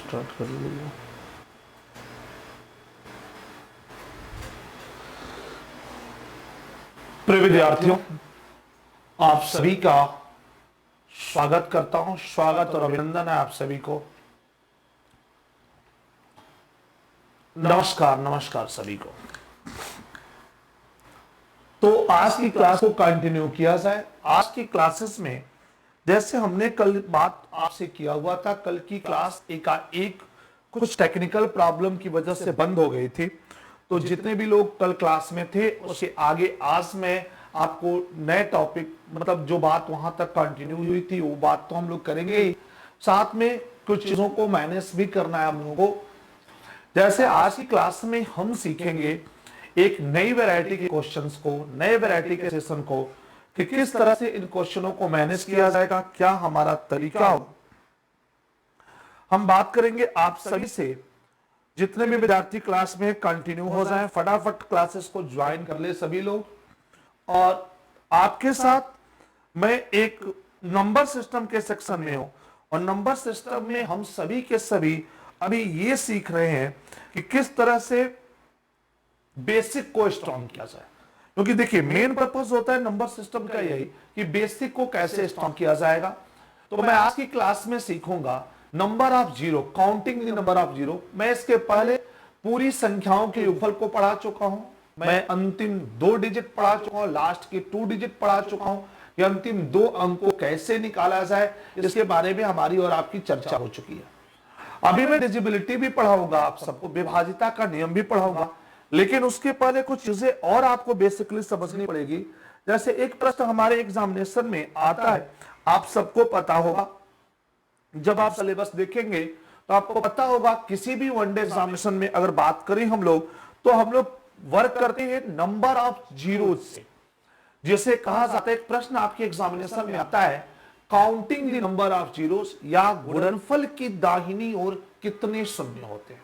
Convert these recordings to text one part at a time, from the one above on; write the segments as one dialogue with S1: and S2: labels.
S1: Start कर लीजिए। प्रिय विद्यार्थियों, आप सभी का स्वागत करता हूं। स्वागत और अभिनंदन है आप सभी को। नमस्कार नमस्कार सभी को। तो आज की क्लास को कंटिन्यू किया जाए। आज की क्लासेस में जैसे हमने कल बात आपसे किया हुआ था, कल की क्लास एक कुछ टेक्निकल प्रॉब्लम की वजह से बंद हो गई थी। तो जितने भी लोग कल क्लास में थे उसके आगे आज मैं आपको नए टॉपिक, मतलब जो बात वहां तक कंटिन्यू हुई थी वो बात तो हम लोग करेंगे ही, साथ में कुछ चीजों को मैनेज भी करना है हम लोगों को। जैसे आज की क्लास में हम सीखेंगे एक नई वैरायटी के क्वेश्चंस को, नए वैरायटी के सेशन को, कि किस तरह से इन क्वेश्चनों को मैनेज किया जाएगा, क्या हमारा तरीका हो। हम बात करेंगे आप सभी से। जितने भी विद्यार्थी क्लास में कंटिन्यू हो जाएं, फटाफट क्लासेस को ज्वाइन कर ले सभी लोग। और आपके साथ मैं एक नंबर सिस्टम के सेक्शन में हूं, और नंबर सिस्टम में हम सभी के सभी अभी ये सीख रहे हैं कि किस तरह से बेसिक को स्ट्रॉन्ग किया जाए। क्योंकि देखिए मेन पर्पस होता है नंबर सिस्टम का यही कि बेसिक को कैसे स्ट्रॉन्ग किया जाएगा। तो मैं आज की क्लास में सीखूंगा number of zero, counting the number of zero. मैं इसके पहले पूरी संख्याओं के योगफल को पढ़ा चुका हूं, मैं अंतिम 2 डिजिट पढ़ा चुका हूं, लास्ट के 2 डिजिट पढ़ा चुका हूं। ये अंतिम 2 अंक को कैसे निकाला जाए इसके बारे में हमारी और आपकी चर्चा हो चुकी है। अभी मैं डिजिबिलिटी भी पढ़ाऊंगा, आप सबको विभाजिता का नियम भी पढ़ाऊंगा, लेकिन उसके पहले कुछ चीजें और आपको बेसिकली समझनी पड़ेगी। जैसे एक प्रश्न हमारे एग्जामिनेशन में आता है, आप सबको पता होगा, जब आप सिलेबस देखेंगे तो आपको पता होगा किसी भी वनडे एग्जामिनेशन में अगर बात करें हम लोग, तो हम लोग वर्क करते हैं नंबर ऑफ जीरो से। जिसे कहा जाता है, एक प्रश्न आपके एग्जामिनेशन में आता है, counting the number of zeros, या गुणनफल की दाहिनी ओर कितने शून्य होते हैं।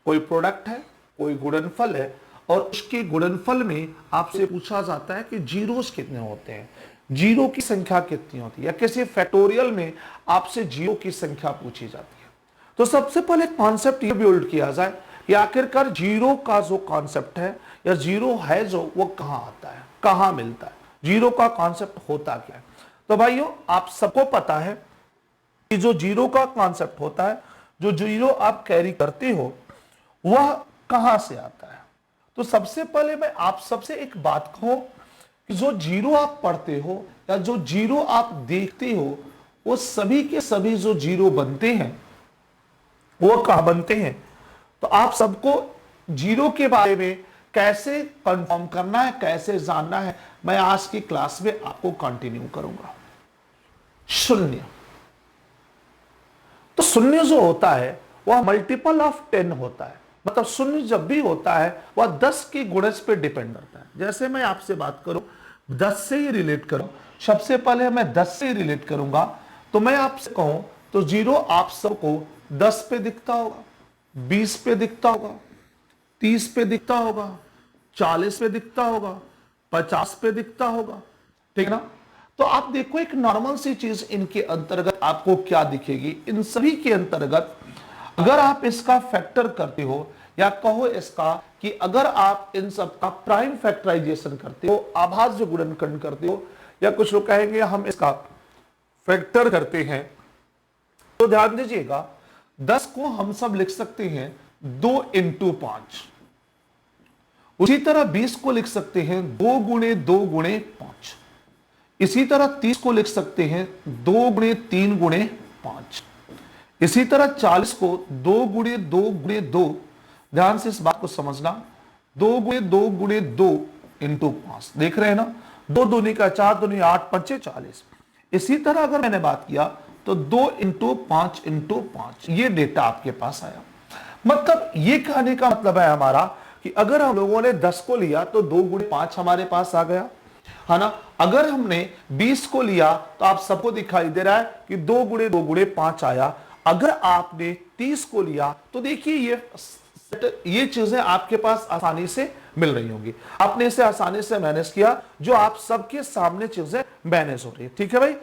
S1: कोई प्रोडक्ट है, कोई गुणनफल है, और उसके गुणनफल में आपसे पूछा जाता है कि जीरोस कितने होते हैं, जीरो की संख्या कितनी होती है, या किसी फैक्टोरियल में आपसे जीरो की संख्या पूछी जाती है। तो सबसे पहले कॉन्सेप्ट ये बिल्ड किया जाए कि आखिरकार जीरो का जो कॉन्सेप्ट है या जीरो है जो, वो कहां आता है, कहां मिलता है, जीरो का कॉन्सेप्ट होता क्या है। तो भाइयों आप सबको पता है कि जो जीरो का कॉन्सेप्ट होता है, जो जीरो आप कैरी करते हो, वह कहां से आता है। तो सबसे पहले मैं आप सबसे एक बात कहूं कि जो जीरो आप पढ़ते हो या जो जीरो आप देखते हो, वो सभी के सभी जो जीरो बनते हैं वो कहां बनते हैं। तो आप सबको जीरो के बारे में कैसे कंफर्म करना है, कैसे जानना है, मैं आज की क्लास में आपको कंटिन्यू करूंगा। शून्य, तो शून्य जो होता है वह मल्टीपल ऑफ 10 होता है। मतलब शून्य जब भी होता है वह 10 के गुणज पे डिपेंड करता है। जैसे मैं आपसे बात करूं 10 से ही रिलेट करूं, सबसे पहले मैं 10 से ही रिलेट करूंगा, तो मैं आपसे कहूं तो जीरो आप सबको 10 पे दिखता होगा, 20 पे दिखता होगा, 30 पे दिखता होगा, 40 पे दिखता होगा, 50 पे दिखता होगा, ठीक ना। तो आप देखो एक नॉर्मल सी चीज इनके अंतर्गत आपको क्या दिखेगी। इन सभी के अंतर्गत अगर आप इसका फैक्टर करते हो, या कहो इसका कि अगर आप इन सब का प्राइम फैक्टराइजेशन करते हो, आभाज्य गुणनखंड करते हो, या कुछ लोग कहेंगे हम इसका फैक्टर करते हैं, तो ध्यान दीजिएगा 10 को हम सब लिख सकते हैं 2 × 5। उसी तरह 20 को लिख सकते हैं 2 × 2 × 5। इसी तरह 30 को लिख सकते हैं 2 × 3 × 5। इसी तरह 40 को 2 × 2 × 2, ध्यान से इस बात को समझना, 2 × 2 × 2 × 5, देख रहे हैं ना, 2 दूनी का 4, दूनी 8, 5 40। इसी तरह अगर मैंने बात किया तो 2 × 5 × 5, ये डेटा आपके पास आया। मतलब ये कहने का मतलब है हमारा कि अगर हम लोगों ने 10 को लिया तो 2 × 5 हमारे पास आ गया, है ना। अगर हमने 20 को लिया तो आप सबको दिखाई दे रहा है कि 2 × 2 × 5 आया। अगर आपने 30 को लिया तो देखिए ये चीजें आपके पास आसानी से मिल रही होंगी, आपने इसे आसानी से मैनेज किया, जो आप सबके सामने चीजें मैनेज हो रही है, ठीक है भाई।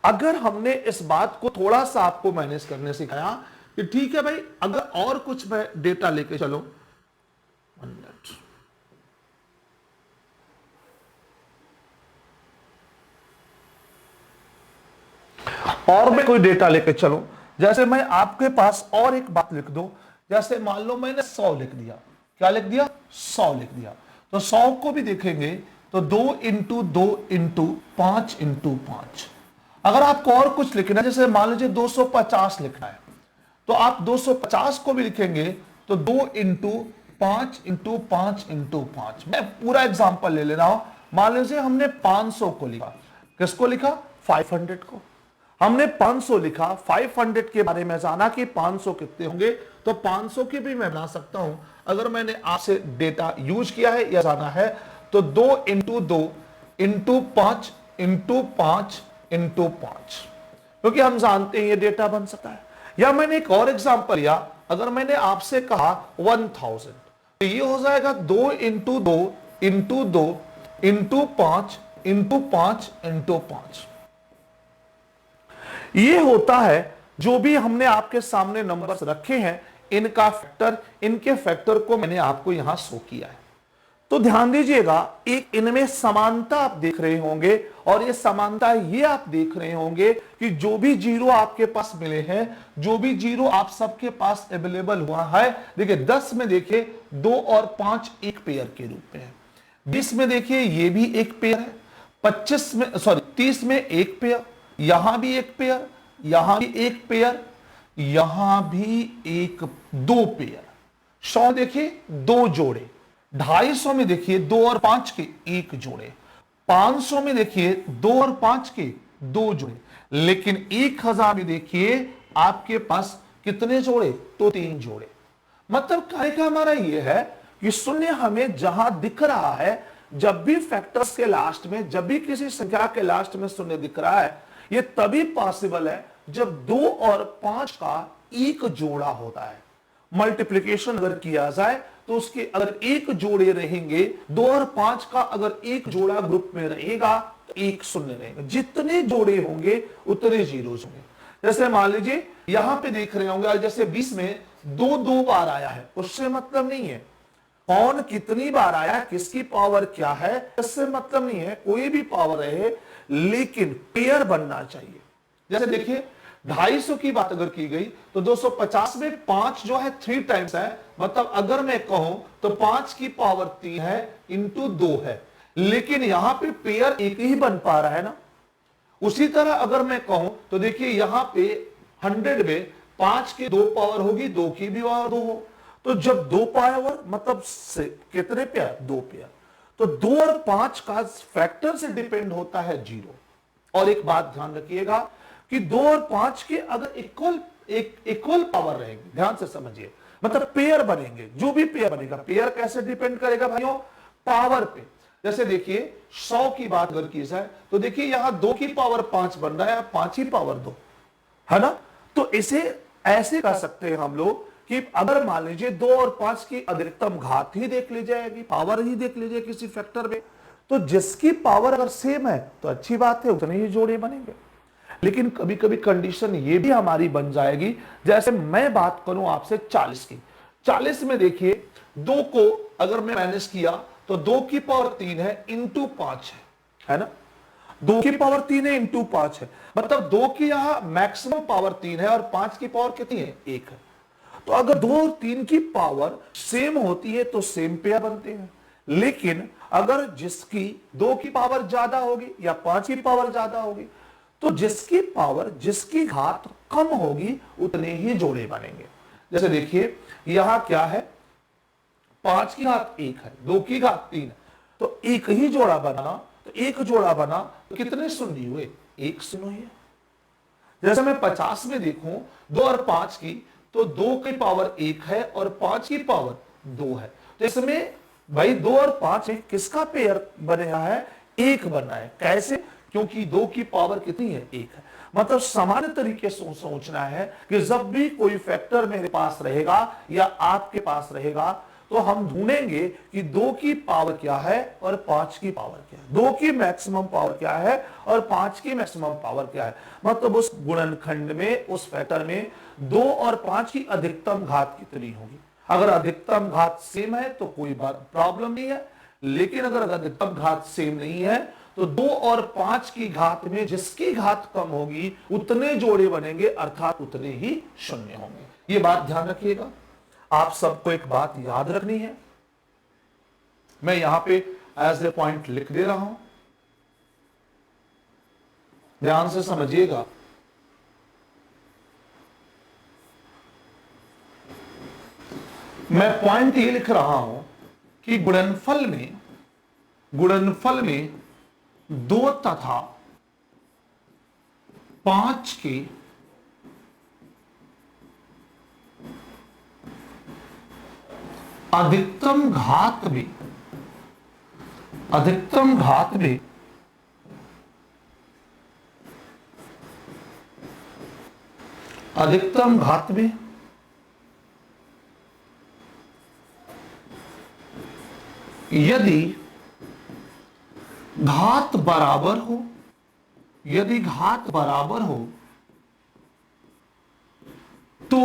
S1: अगर हमने इस बात को थोड़ा सा आपको मैनेज करने सिखाया कि ठीक है भाई, अगर और कुछ मैं डेटा लेके चलो, 1 मिनट, और मैं कोई डेटा लेके चलो, जैसे मैं आपके पास और एक बात लिख दूं, जैसे मान लो मैंने 100 लिख दिया, क्या लिख दिया, 100 लिख दिया, तो 100 को भी देखेंगे तो 2 इंटू 2 इंटू 5 इंटू 5। अगर आपको और कुछ लिखना है, जैसे मान लीजिए 250 लिखना है, तो आप 250 को भी लिखेंगे तो 2 इंटू 5 इंटू 5 इंटू 5। मैं पूरा एग्जांपल ले रहा हूं, मान लीजिए हमने 500 को लिखा, किसको लिखा, 500 को। हमने 500 लिखा, 500 के बारे में जाना कि 500 कितने होंगे, तो 500 की भी मैं बना सकता हूं। अगर मैंने आपसे डेटा यूज किया है या जाना है, तो 2 इंटू 2 इंटू 5 इंटू 5 इंटू 5, क्योंकि हम जानते हैं ये डेटा बन सकता है। या मैंने एक और एग्जांपल लिया, अगर मैंने आपसे कहा 1000, तो ये हो जाएगा 2 into 2 into 2 into 5 into 5 into 5। ये होता है जो भी हमने आपके सामने नंबर्स रखे हैं, इनका फैक्टर, इनके फैक्टर को मैंने आपको यहां शो किया है। तो ध्यान दीजिएगा, एक इनमें समानता आप देख रहे होंगे, और ये समानता ये आप देख रहे होंगे कि जो भी जीरो आपके पास मिले हैं, जो भी जीरो आप सबके पास अवेलेबल हुआ है, देखिए 10 में देखिए 2 और 5 एक पेयर के रूप में है, 20 में देखिए ये भी एक पेयर है, 25 में, सॉरी 30 में एक पेयर, यहां भी एक पेयर, यहां भी एक पेयर, यहां भी एक, 2 पेयर, 100 देखिए 2 जोड़े, 250 में देखिए 2 और 5 के एक जोड़े, 500 में देखिए 2 और 5 के 2 जोड़े, लेकिन 1000 में देखिए आपके पास कितने जोड़े, तो 3 जोड़े। मतलब कहने का हमारा यह है कि शून्य हमें जहां दिख रहा है, जब भी फैक्टर्स के लास्ट में, जब भी किसी संख्या के लास्ट में शून्य दिख रहा है, यह तभी पॉसिबल है जब 2 और 5 का एक जोड़ा होता है। मल्टीप्लिकेशन अगर किया जाए तो उसके अगर एक जोड़े रहेंगे, 2 और 5 का अगर एक जोड़ा ग्रुप में रहेगा तो एक शून्य रहेगा, जितने जोड़े होंगे उतने जीरोस होंगे। जैसे मान लीजिए यहां पे देख रहे होंगे, जैसे 20 में 2 बार आया है, उससे मतलब नहीं है कौन कितनी बार आया, किसकी पावर क्या है, इससे मतलब नहीं है, कोई भी पावर रहे, लेकिन पेयर बनना चाहिए। जैसे देखिए 250 की बात अगर की गई तो 250 में 5 जो है 3 टाइम्स है, मतलब अगर मैं कहूं तो 5 की पावर 3 है इंटू 2 है, लेकिन यहां पे पेयर एक ही बन पा रहा है ना। उसी तरह अगर मैं कहूं तो देखिए यहां पे 100 में 5 की 2 पावर होगी, 2 की भी पावर 2 हो, तो जब 2 पावर मतलब से कितने पेयर, 2 पेयर, तो 2 और 5 का फैक्टर से डिपेंड होता है 0। और एक बात ध्यान रखिएगा कि 2 और 5 के अगर इक्वल पावर रहेंगे, ध्यान से समझिए, मतलब पेयर बनेंगे, जो भी पेयर बनेगा, पेयर कैसे डिपेंड करेगा भाइयों, पावर पे। जैसे देखिए 100 की बात अगर की जाए तो देखिए यहां 2 की पावर 5 बन रहा है, 5 की पावर 2 है ना। तो इसे ऐसे कर सकते हैं हम लोग कि अगर मान लीजिए 2 और 5 की अधिकतम घात ही देख ली जाएगी, पावर ही देख लीजिए किसी फैक्टर में, तो जिसकी पावर अगर सेम है तो अच्छी बात है, उतने ही जोड़े बनेंगे। लेकिन कभी कभी कंडीशन ये भी हमारी बन जाएगी, जैसे मैं बात करूं आपसे 40 की, 40 में देखिए 2 को अगर मैं माइनस किया तो 2 की पावर 3 है इंटू 5 है ना, 2 की पावर 3 है इंटू 5 है, मतलब 2 की यहां मैक्सिमम पावर 3 है और 5 की पावर कितनी है, 1 है। तो अगर 2 और 3 की पावर सेम होती है तो सेम पेयर बनते हैं, लेकिन अगर जिसकी 2 की पावर ज्यादा होगी या 5 की पावर ज्यादा होगी, तो जिसकी पावर, जिसकी घात कम होगी उतने ही जोड़े बनेंगे। जैसे देखिए यहां क्या है, 5 की घात 1 है, 2 की घात 3 है, तो एक ही जोड़ा बना, तो एक जोड़ा बना तो कितने शून्य हुए, 1 शून्य हुए। जैसे मैं 50 में देखूं 2 और 5 की, तो 2 की पावर 1 है और 5 की पावर 2 है, तो इसमें भाई 2 और 5 में किसका पेयर बना है, 1 बना है। कैसे, क्योंकि 2 की पावर कितनी है, 1 है। मतलब सामान्य तरीके से सोचना है कि जब भी कोई फैक्टर मेरे पास रहेगा या आपके पास रहेगा, तो हम ढूंढेंगे कि 2 की पावर क्या है और 5 की पावर क्या है, 2 की मैक्सिमम पावर क्या है और 5 की मैक्सिमम पावर क्या है। मतलब उस गुणनखंड में, उस फैक्टर में 2 और 5 की अधिकतम घात कितनी होगी। अगर अधिकतम घात सेम है तो कोई प्रॉब्लम नहीं है, लेकिन अगर अधिकतम घात सेम नहीं है तो 2 और 5 की घात में जिसकी घात कम होगी उतने जोड़े बनेंगे, अर्थात उतने ही शून्य होंगे। ये बात ध्यान रखिएगा। आप सबको एक बात याद रखनी है, मैं यहां पे एज ए पॉइंट लिख दे रहा हूं, ध्यान से समझिएगा। मैं पॉइंट ये लिख रहा हूं कि गुणनफल में 2 तथा 5 के अधिकतम घात में यदि घात बराबर हो तो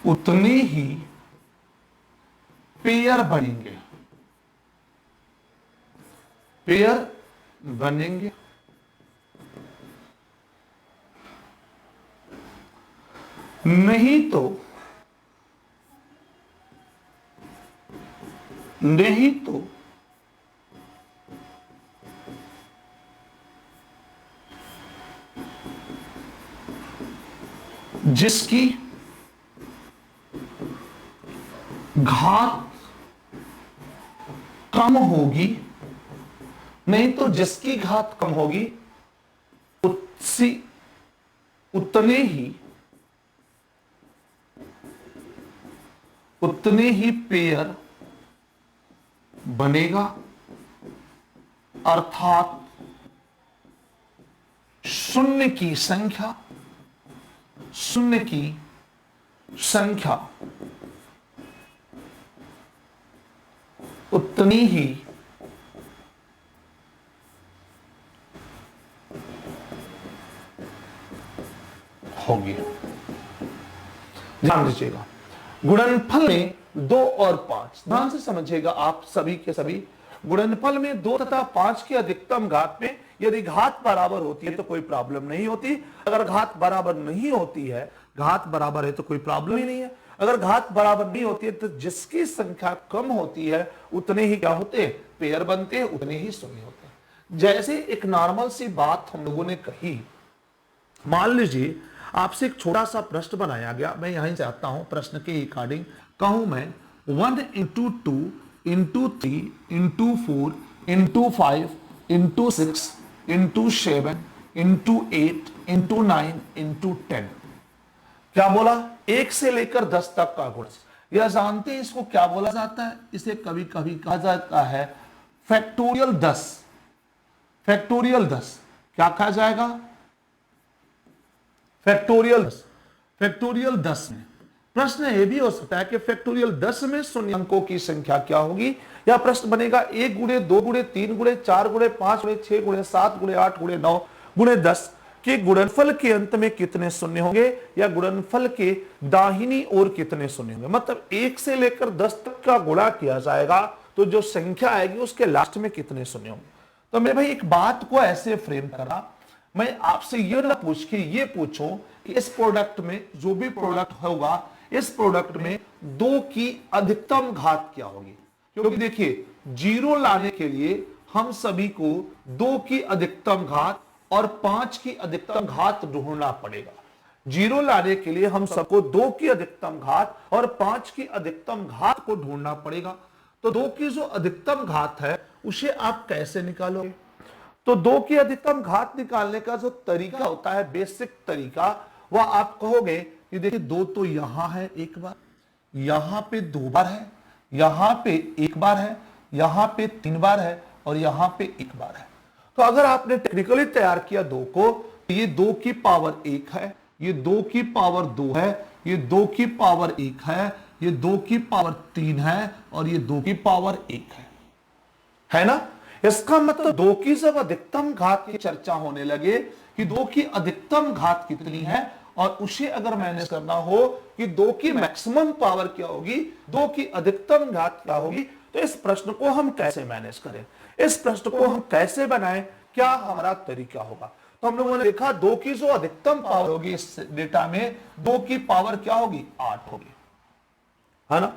S1: उतने ही पेयर बनेंगे। नहीं तो जिसकी घात कम होगी, उतने ही पेयर बनेगा, अर्थात शून्य की संख्या उतनी ही होगी। ध्यान दीजिएगा, गुणनफल में 2 और 5, ध्यान से समझिएगा आप सभी के सभी। गुणनफल में 2 तथा 5 की अधिकतम घात में यदि घात बराबर होती है तो कोई प्रॉब्लम नहीं होती। अगर घात बराबर नहीं होती है, घात बराबर है तो कोई प्रॉब्लम ही नहीं है। अगर घात बराबर नहीं होती है तो जिसकी संख्या कम होती है उतने ही क्या होते हैं, पेयर बनते हैं, उतने ही शून्य होते हैं। जैसे एक नॉर्मल सी बात हम लोगों ने कही, मान लीजिए आपसे एक छोटा सा प्रश्न बनाया गया, मैं यहीं से आता हूं प्रश्न के अकॉर्डिंग कहूं मैं 1 into 2 into 3 into 4 into 5 into 6 into 7 into 8 into 9 into 10। क्या बोला, 1 से लेकर 10 तक का गुण। यह जानते हैं इसको क्या बोला जाता है, इसे कभी कभी कहा जाता है फैक्टोरियल 10। फैक्टोरियल 10 क्या कहा जाएगा, फैक्टोरियल 10। फैक्टोरियल 10 में प्रश्न यह भी हो सकता है कि फैक्टोरियल 10 में शून्य अंकों की संख्या क्या होगी। यह प्रश्न बनेगा 1 गुणे 2 गुणे 3 गुणे 4 गुणे 5 गुणे 6 गुणे 7 गुणे 8 गुणे 9 गुणे 10 के गुणनफल के अंत में कितने शून्य होंगे, या गुणनफल के दाहिनी ओर कितने शून्य होंगे। मतलब 1 से लेकर 10 तक का गुणा किया जाएगा तो जो संख्या आएगी उसके लास्ट में कितने शून्य होंगे। तो मैं भाई एक बात को ऐसे फ्रेम करा, मैं आपसे यह ना पूछ के ये पूछो कि इस प्रोडक्ट में जो भी प्रोडक्ट होगा, इस प्रोडक्ट में 2 की अधिकतम घात क्या होगी। क्योंकि देखिए 0 लाने के लिए हम सभी को 2 की अधिकतम घात और 5 की अधिकतम घात ढूंढना पड़ेगा। 0 लाने के लिए हम सबको 2 की अधिकतम घात और 5 की अधिकतम घात को ढूंढना पड़ेगा। तो 2 की जो अधिकतम घात है उसे आप कैसे निकालोगे। तो 2 की अधिकतम घात निकालने का जो तरीका होता है, बेसिक तरीका, वह आप कहोगे कि देखिए 2 तो यहां है एक बार, यहां पे 2 बार है, यहां पे 1 बार है, यहां पे 3 बार है और यहां पे 1 बार है। तो अगर आपने टेक्निकली तैयार किया 2 को, तो ये 2 की पावर 1 है, ये 2 की पावर 2 है, ये 2 की पावर 1 है, ये 2 की पावर 3 है और ये 2 की पावर 1 है ना। इसका मतलब 2 की जब अधिकतम घात की चर्चा होने लगे कि 2 की अधिकतम घात कितनी है और उसे अगर मैनेज करना हो कि 2 की मैक्सिमम पावर क्या होगी, 2 की अधिकतम घात क्या होगी, तो इस प्रश्न को हम कैसे मैनेज करें, इस प्रश्न को हम कैसे बनाएं, क्या हमारा तरीका होगा। तो हम लोगों ने देखा 2 की जो अधिकतम पावर होगी इस डेटा में, 2 की पावर क्या होगी, 8 होगी, है ना।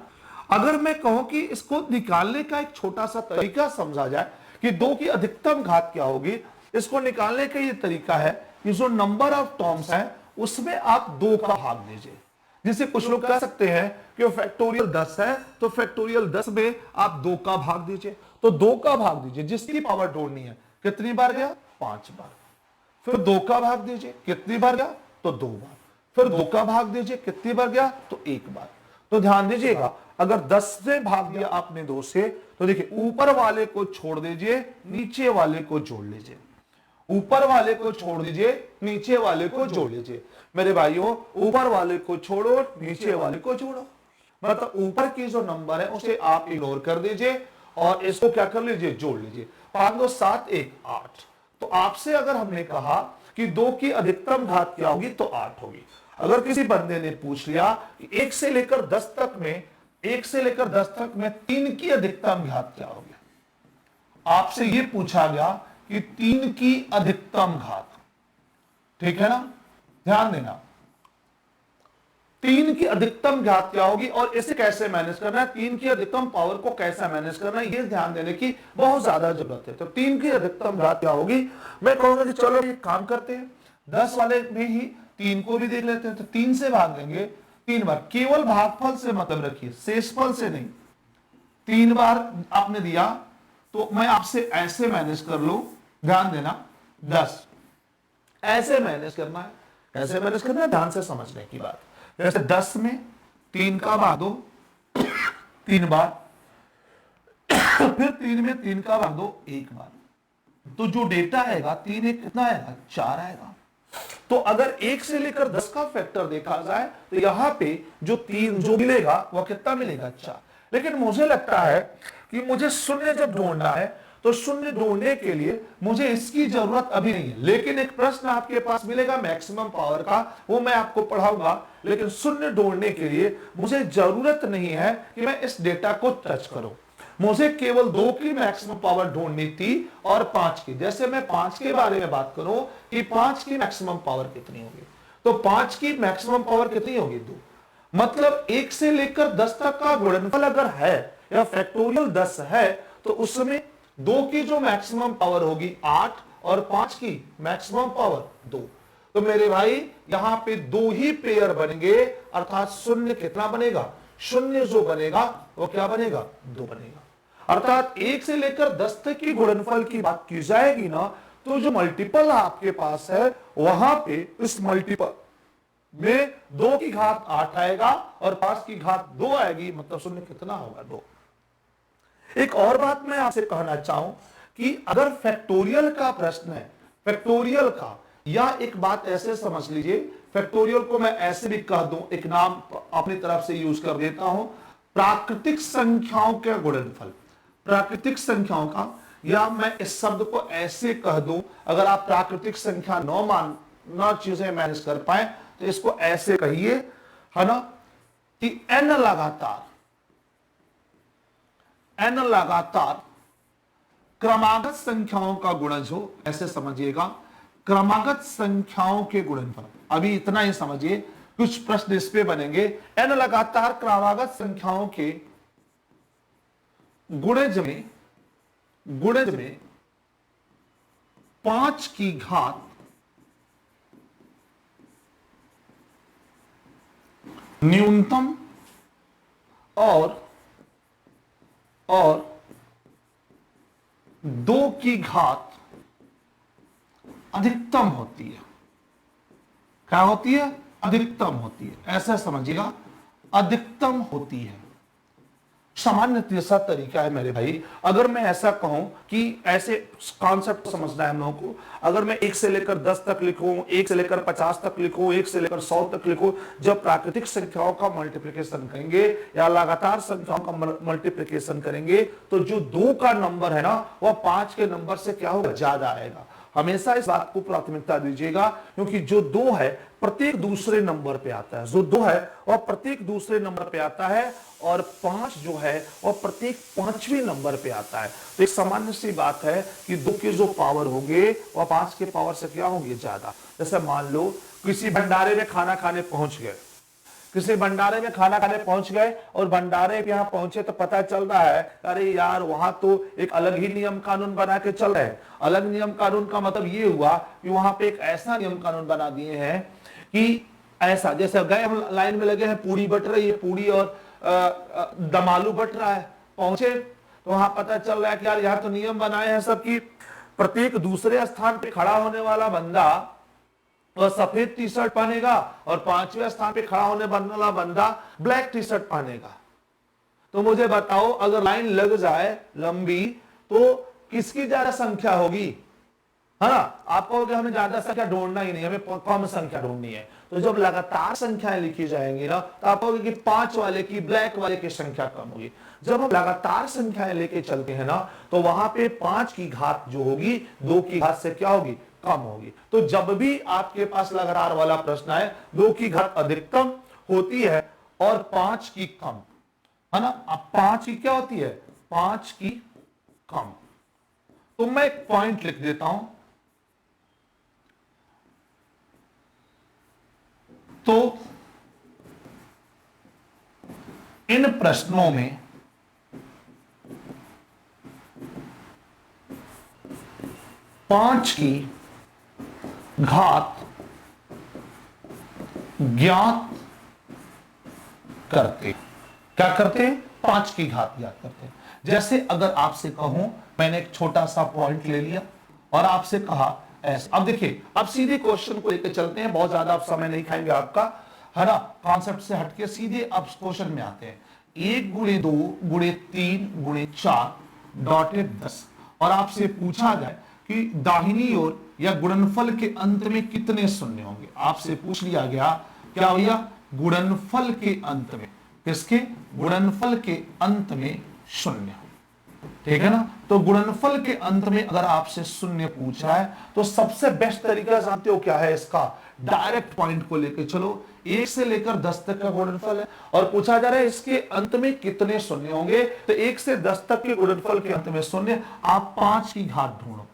S1: अगर मैं कहूं कि इसको निकालने का एक छोटा सा तरीका समझा जाए कि 2 की अधिकतम घात क्या होगी, इसको निकालने का ये तरीका है कि जो नंबर ऑफ टर्म्स है उसमें आप 2 का भाग दीजिए। जिसे कुछ लोग कह सकते हैं कि फैक्टोरियल 10 है तो फैक्टोरियल 10 में आप 2 का भाग दीजिए, तो 2 का भाग दीजिए, जिसकी पावर ढूंढनी है कितनी बार गया, 5 बार। फिर 2 का भाग दीजिए, कितनी बार गया, तो 2 बार। फिर 2 का भाग दीजिए, कितनी बार गया, तो 1 बार। तो ध्यान दीजिएगा, अगर 10 से भाग दिया आपने 2 से, तो देखिए ऊपर वाले को छोड़ दीजिए, नीचे वाले को जोड़ लीजिए, ऊपर वाले को छोड़ दीजिए, नीचे वाले को जोड़ लीजिए। मेरे भाइयों, ऊपर वाले को छोड़ो, नीचे वाले को जोड़ो, मतलब ऊपर की जो नंबर है उसे आप इग्नोर कर दीजिए और इसको क्या कर लीजिए, जोड़ लीजिए। 5 2 7 1 8। तो आपसे अगर हमने कहा कि 2 की अधिकतम घात क्या होगी, तो 8 होगी। अगर किसी बंदे ने पूछ लिया कि 1 से लेकर 10 तक में, 1 से लेकर 10 तक में 3 की अधिकतम घात क्या होगी, आपसे यह पूछा गया कि 3 की अधिकतम घात, ठीक है ना, ध्यान देना, 3 की अधिकतम घात क्या होगी और इसे कैसे मैनेज करना है, 3 की अधिकतम पावर को कैसे मैनेज करना है, ये ध्यान देने की बहुत ज्यादा जरूरत है। तो 3 की अधिकतम घात क्या होगी, मैं कहूंगा कि चलो ये काम करते हैं, 10 वाले में ही 3 को भी देख लेते हैं। तो 3 से भाग देंगे 3 बार, केवल भागफल से मतलब रखिए, शेषफल से नहीं। 3 बार आपने दिया तो मैं आपसे ऐसे मैनेज कर लूं, ध्यान देना, 10 ऐसे मैनेज करना है। कैसे मैनेज करना है, ध्यान से समझने की बात। जैसे 10 में 3 का भाग दो 3 बार, फिर 3 में 3 का भाग दो 1 बार, तो जो डेटा आएगा 3 1 कितना आएगा, 4 आएगा। तो अगर 1 से लेकर 10 का फैक्टर देखा जाए तो यहां पे जो 3 जो मिलेगा वह कितना मिलेगा, 4। लेकिन मुझे लगता है कि मुझे शून्य जब ढूंढना है तो शून्य ढूंढने के लिए मुझे इसकी जरूरत अभी नहीं है, लेकिन एक प्रश्न आपके पास मिलेगा मैक्सिमम पावर का, वो मैं आपको पढ़ाऊंगा। लेकिन शून्य ढूंढने के लिए मुझे जरूरत नहीं है कि मैं इस डेटा को टच करूं, मुझे केवल 2 की मैक्सिमम पावर ढूंढनी थी और 5 की। जैसे मैं 5 के बारे में बात करूं कि 5 की मैक्सिमम पावर कितनी होगी, तो 5 की मैक्सिमम पावर कितनी होगी, 2। मतलब 1 से लेकर 10 तक का गुणनफल अगर है या फैक्टोरियल 10 है तो उसमें 2 की जो मैक्सिमम पावर होगी 8 और 5 की मैक्सिमम पावर 2। तो मेरे भाई यहां पे 2 ही पेयर बनेंगे, अर्थात शून्य कितना बनेगा, शून्य जो बनेगा वो क्या बनेगा, 2 बनेगा। अर्थात 1 से लेकर 10 तक की गुणनफल की बात की जाएगी ना, तो जो मल्टीपल आपके पास है वहां पे इस मल्टीपल में 2 की घात 8 आएगा और 5 की घात 2 आएगी, मतलब शून्य कितना होगा, 2। एक और बात मैं आपसे कहना चाहूं कि अगर फैक्टोरियल का प्रश्न है, फैक्टोरियल का, या एक बात ऐसे समझ लीजिए, फैक्टोरियल को मैं ऐसे भी कह दूं, एक नाम अपनी तरफ से यूज कर देता हूं, प्राकृतिक संख्याओं के गुणनफल, प्राकृतिक संख्याओं का, या मैं इस शब्द को ऐसे कह दूं, अगर आप प्राकृतिक संख्या न चीजें मैनेज कर पाए तो इसको ऐसे कहिए, है ना, कि n लगातार क्रमागत संख्याओं का गुणज हो, ऐसे समझिएगा, क्रमागत संख्याओं के गुणनफल। अभी इतना ही समझिए, कुछ प्रश्न इस पे बनेंगे, n लगातार क्रमागत संख्याओं के गुणज में 5 की घात न्यूनतम और 2 की घात अधिकतम होती है। क्या होती है, अधिकतम होती है, ऐसा समझिएगा, अधिकतम होती है। सामान्य तीसरा तरीका है मेरे भाई, अगर मैं ऐसा कहूं कि ऐसे कॉन्सेप्ट समझना है हम लोगों को, अगर मैं 1 से लेकर 10 तक लिखूं, 1 से लेकर 50 तक लिखूं, 1 से लेकर 100 तक लिखूं, जब प्राकृतिक संख्याओं का मल्टीप्लिकेशन करेंगे या लगातार संख्याओं का मल्टीप्लिकेशन करेंगे तो जो 2 का नंबर है ना वह 5 के नंबर से क्या होगा, ज्यादा आएगा। हमेशा इस बात को प्राथमिकता दीजिएगा, क्योंकि जो 2 है प्रत्येक दूसरे नंबर पे आता है, जो 2 है वह प्रत्येक दूसरे नंबर पे आता है, और 5 जो है वह प्रत्येक 5वें नंबर पे आता है। तो एक सामान्य सी बात है कि 2 के जो पावर होंगे वह 5 के पावर से क्या होंगे, ज्यादा। जैसे मान लो किसी भंडारे में खाना खाने पहुंच गए, किसी भंडारे में खाना खाने पहुंच गए और भंडारे पे यहां पहुंचे तो पता चल रहा है अरे यार वहां तो एक अलग ही नियम कानून बना के चल रहे हैं। अलग नियम कानून का मतलब ये हुआ कि वहां पे एक ऐसा नियम कानून बना दिए हैं कि ऐसा, जैसे गए हम लाइन में लगे हैं, पूरी बट रही है, पूरी और दम आलू बट रहा है, पहुंचे तो वहां पता चल रहा है कि यार यहाँ तो नियम बनाए हैं सब की प्रत्येक दूसरे स्थान पे खड़ा होने वाला बंदा और सफेद टी शर्ट पहनेगा और 5वें स्थान पे खड़ा होने वाला बंदा ब्लैक टी शर्ट पहनेगा। तो मुझे बताओ अगर लाइन लग जाए लंबी तो किसकी ज्यादा संख्या होगी, है ना। आप कहोगे हमें ज्यादा संख्या ढूंढना ही नहीं, हमें कम संख्या ढूंढनी है। तो जब लगातार संख्याएं लिखी जाएंगी ना तो आप कहोगे कि 5 वाले की, ब्लैक वाले की संख्या कम होगी। जब हम लगातार संख्याएं लेके चलते हैं ना तो वहां पे 5 की घात जो होगी 2 की घात से क्या होगी, कम होगी। तो जब भी आपके पास लगातार वाला प्रश्न है 2 की घात अधिकतम होती है और 5 की कम, है ना। अब 5 की क्या होती है, 5 की कम। तो मैं एक पॉइंट लिख देता हूं, तो इन प्रश्नों में पांच की घात ज्ञात करते, क्या करते हैं, 5 की घात ज्ञात करते हैं। जैसे अगर आपसे कहूं, मैंने एक छोटा सा पॉइंट ले लिया और आपसे कहा ऐसा। अब देखिए, अब सीधे क्वेश्चन को लेकर चलते हैं, बहुत ज्यादा आप समय नहीं खाएंगे आपका, है ना। कॉन्सेप्ट से हटके सीधे अब क्वेश्चन में आते हैं। 1 × 2 × 3 × 4 डॉटेड 10, और आपसे पूछा जाए कि दाहिनी ओर या गुणनफल के अंत में कितने शून्य होंगे। आपसे पूछ लिया गया क्या भैया, गुणनफल के अंत में, किसके, गुणनफल के अंत में शून्य, ठीक है ना। तो गुणनफल के अंत में अगर आपसे शून्य पूछा है तो सबसे बेस्ट तरीका जानते हो क्या है इसका, डायरेक्ट पॉइंट को लेकर चलो। 1 से लेकर 10 तक का गुणनफल है और पूछा जा रहा है इसके अंत में कितने शून्य होंगे। तो 1 से 10 तक के गुणनफल के अंत में शून्य, आप 5 की घात ढूंढो।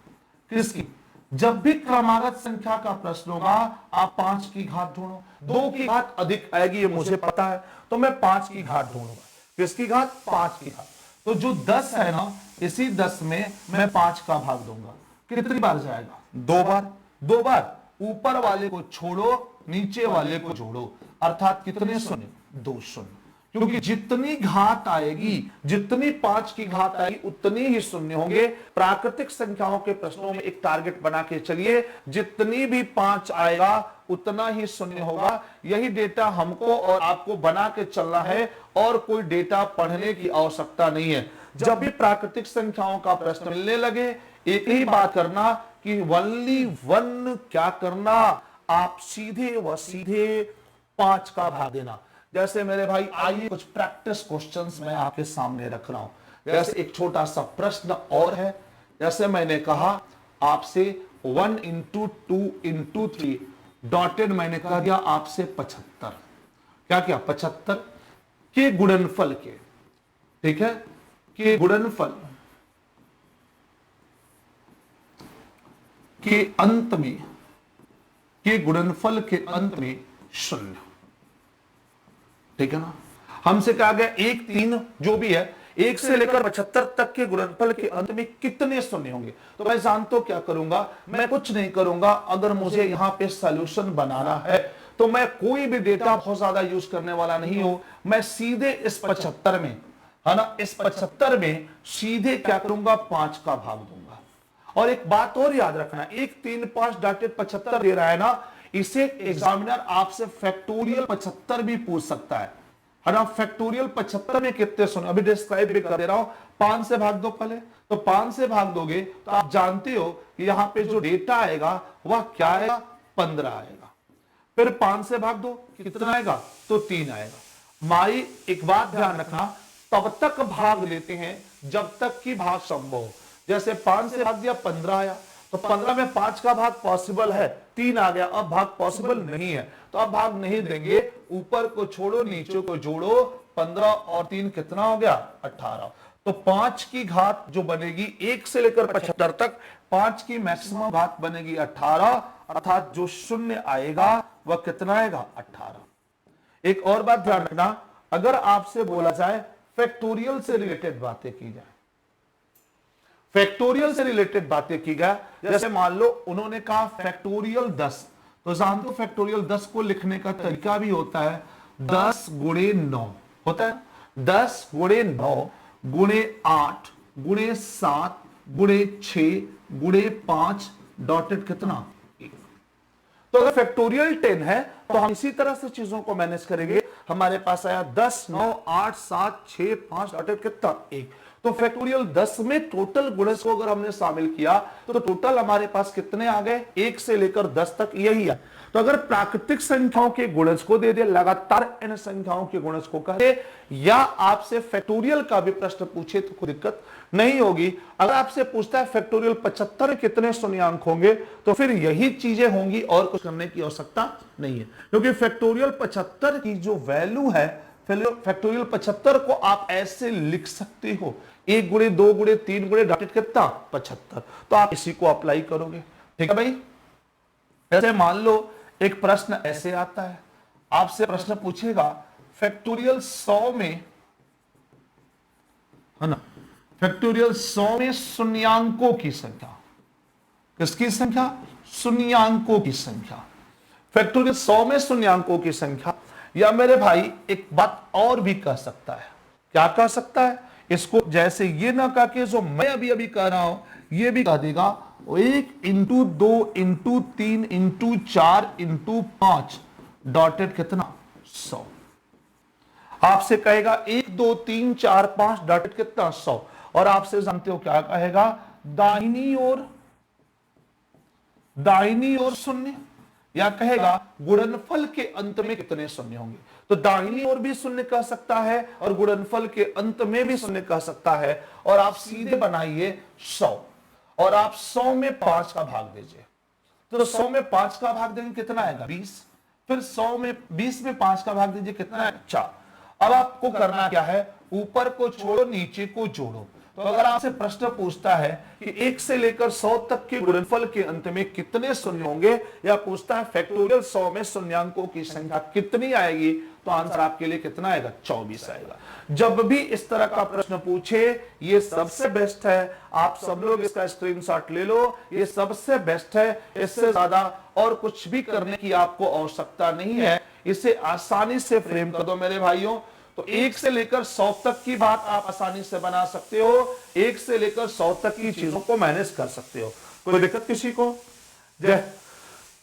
S1: किसकी, जब भी क्रमागत संख्या का प्रश्न होगा आप 5 की घात ढूंढो। 2 की घात अधिक आएगी ये मुझे पता है, तो मैं 5 की घात ढूंढूंगा। किसकी घात, 5 की घात। तो जो 10 है ना, इसी 10 में मैं 5 का भाग दूंगा। कितनी बार जाएगा, 2 बार। 2 बार ऊपर वाले को छोड़ो, नीचे वाले को जोड़ो, अर्थात कितने शून्य, 2 शून्य। क्योंकि जितनी घात आएगी, जितनी 5 की घात आएगी उतनी ही शून्य होंगे। प्राकृतिक संख्याओं के प्रश्नों में एक टारगेट बना के चलिए, जितनी भी 5 आएगा उतना ही शून्य होगा। यही डेटा हमको और आपको बना के चलना है और कोई डेटा पढ़ने की आवश्यकता नहीं है। जब भी प्राकृतिक संख्याओं का प्रश्न मिलने लगे एक ही बात करना कि वनली वन क्या करना, आप सीधे व सीधे 5 का भाग देना। जैसे मेरे भाई आइए कुछ प्रैक्टिस क्वेश्चंस मैं आपके सामने रख रहा हूं। जैसे एक छोटा सा प्रश्न और है, जैसे मैंने कहा आपसे 1 × 2 × 3 डॉटेड मैंने कहा दिया आपसे 75, क्या क्या, 75 के गुणनफल के, ठीक है, के गुणनफल के अंत में, के गुणनफल के अंत में शून्य, ठीक है ना। हमसे कहा गया 1, 3 जो भी है 1 से लेकर 75 तक के गुणनफल के अंत में कितने शून्य होंगे। तो मैं जानता हूं क्या करूंगा, मैं कुछ नहीं करूंगा। अगर मुझे यहां पे सॉल्यूशन बनाना है तो मैं कोई भी डेटा बहुत ज्यादा यूज करने वाला नहीं हूं। मैं सीधे इस 75 में, है ना, इस 75 में सीधे क्या करूंगा, 5 का भाग दूंगा। और एक बात और याद रखना, 1, 3, 5 डॉटेड 75 दे रहा है ना, इसे एग्जामिनर आपसे फैक्टोरियल 75 भी पूछ सकता है। है ना। फैक्टोरियल 75 में कितने शून्य, अभी डिस्क्राइब भी कर दे रहा हूं। 5 से भाग दो पहले, तो 5 से भाग दोगे तो आप जानते हो कि यहां पे जो डेटा आएगा वह क्या आएगा, 15 आएगा। फिर 5 से भाग दो, कितना आएगा, तो 3 आएगा। माई एक बात ध्यान रखना, तब तक भाग लेते हैं जब तक कि भाग संभव हो। जैसे 5 से भाग दिया 15 आया, तो 15 में 5 का भाग पॉसिबल है, 3 आ गया, अब भाग पॉसिबल नहीं है तो अब भाग नहीं देंगे। ऊपर को छोड़ो नीचे को जोड़ो, 15 और 3 कितना हो गया, 18। तो 5 की घात जो बनेगी 1 से लेकर 75 तक, 5 की मैक्सिमम घात बनेगी 18, अर्थात जो शून्य आएगा वह कितना आएगा, 18। एक और बात ध्यान रखना, अगर आपसे बोला जाए फैक्टोरियल से रिलेटेड बातें की जाए, फैक्टोरियल से रिलेटेड बातें की जाए, जैसे मान लो उन्होंने कहा फैक्टोरियल 10, तो जानते हो फैक्टोरियल 10 को लिखने का तरीका भी होता है 10 गुणे 9 होता है, 10 गुणे 9 गुणे 8 गुणे 7 गुणे 6 गुणे 5 डॉटेड कितना, तो अगर फैक्टोरियल 10 है तो हम इसी तरह से चीजों को मैनेज करेंगे। हमारे पास आया 10 9 8 7 6 5 डॉटेड कितना, 1। तो फैक्टोरियल 10 में टोटल गुणज को अगर हमने शामिल किया तो टोटल हमारे पास कितने आ गए, 1 से लेकर 10 तक, यही है। तो अगर प्राकृतिक संख्याओं के गुणज को दे दे, लगातार इन संख्याओं के गुणज को कहे, या आपसे फैक्टोरियल का भी प्रश्न पूछे तो कोई दिक्कत नहीं होगी। अगर आपसे पूछता है फैक्टोरियल 75 में कितने शून्यांक होंगे, तो फिर यही चीजें होंगी और कुछ करने की आवश्यकता नहीं है, क्योंकि फैक्टोरियल 75 की जो वैल्यू है, फैक्टोरियल 75 को आप ऐसे लिख सकते हो 1 गुणे 2 गुणे 3 गुणे डॉटेड कितना, 75। तो आप इसी को अप्लाई करोगे, ठीक है भाई। ऐसे मान लो एक प्रश्न ऐसे आता है, आपसे प्रश्न पूछेगा फैक्टोरियल 100 में, है ना, फैक्टोरियल 100 में शून्यांकों की संख्या, किसकी संख्या, शून्यांकों की संख्या, फैक्टोरियल 100 में शून्यांकों की संख्या। या मेरे भाई एक बात और भी कह सकता है, क्या कह सकता है, इसको जैसे ये ना कह के जो मैं अभी अभी कह रहा हूं ये भी कह देगा, 1 into 2 into 3 into 4 into 5 dotted कितना, 100। आपसे कहेगा 1 2 3 4 5 डॉटेड कितना, 100। और आपसे जानते हो क्या कहेगा, दाहिनी ओर शून्य, या कहेगा गुणनफल के अंत में कितने शून्य होंगे। तो दाहिनी ओर भी शून्य कह सकता है और गुणनफल के अंत में भी शून्य कह सकता है। और आप सीधे बनाइए 100 और आप 100 में 5 का भाग दीजिए, तो 100 में 5 का भाग देंगे कितना आएगा, 20। फिर 100 में 20 में 5 का भाग दीजिए कितना है, 4। अब आपको करना क्या है, ऊपर को छोड़ो नीचे को जोड़ो। तो अगर आपसे प्रश्न पूछता है कि 1 से लेकर 100 तक के गुणनफल के अंत में कितने शून्य होंगे, या पूछता है फैक्टोरियल 100 में शून्यांकों की संख्या कितनी आएगी, तो आंसर आपके लिए कितना आएगा, 24 आएगा। जब भी इस तरह का प्रश्न पूछे, ये सबसे बेस्ट है, आप सब लोग इसका स्क्रीनशॉट ले लो, ये सबसे बेस्ट है। इससे ज्यादा और कुछ भी करने की आपको आवश्यकता नहीं है, इसे आसानी से फ्रेम कर दो मेरे भाइयों। तो 1 से लेकर 100 तक की बात आप आसानी से बना सकते हो, 1 से लेकर 100 तक की चीजों को मैनेज कर सकते हो, कोई दिक्कत किसी को।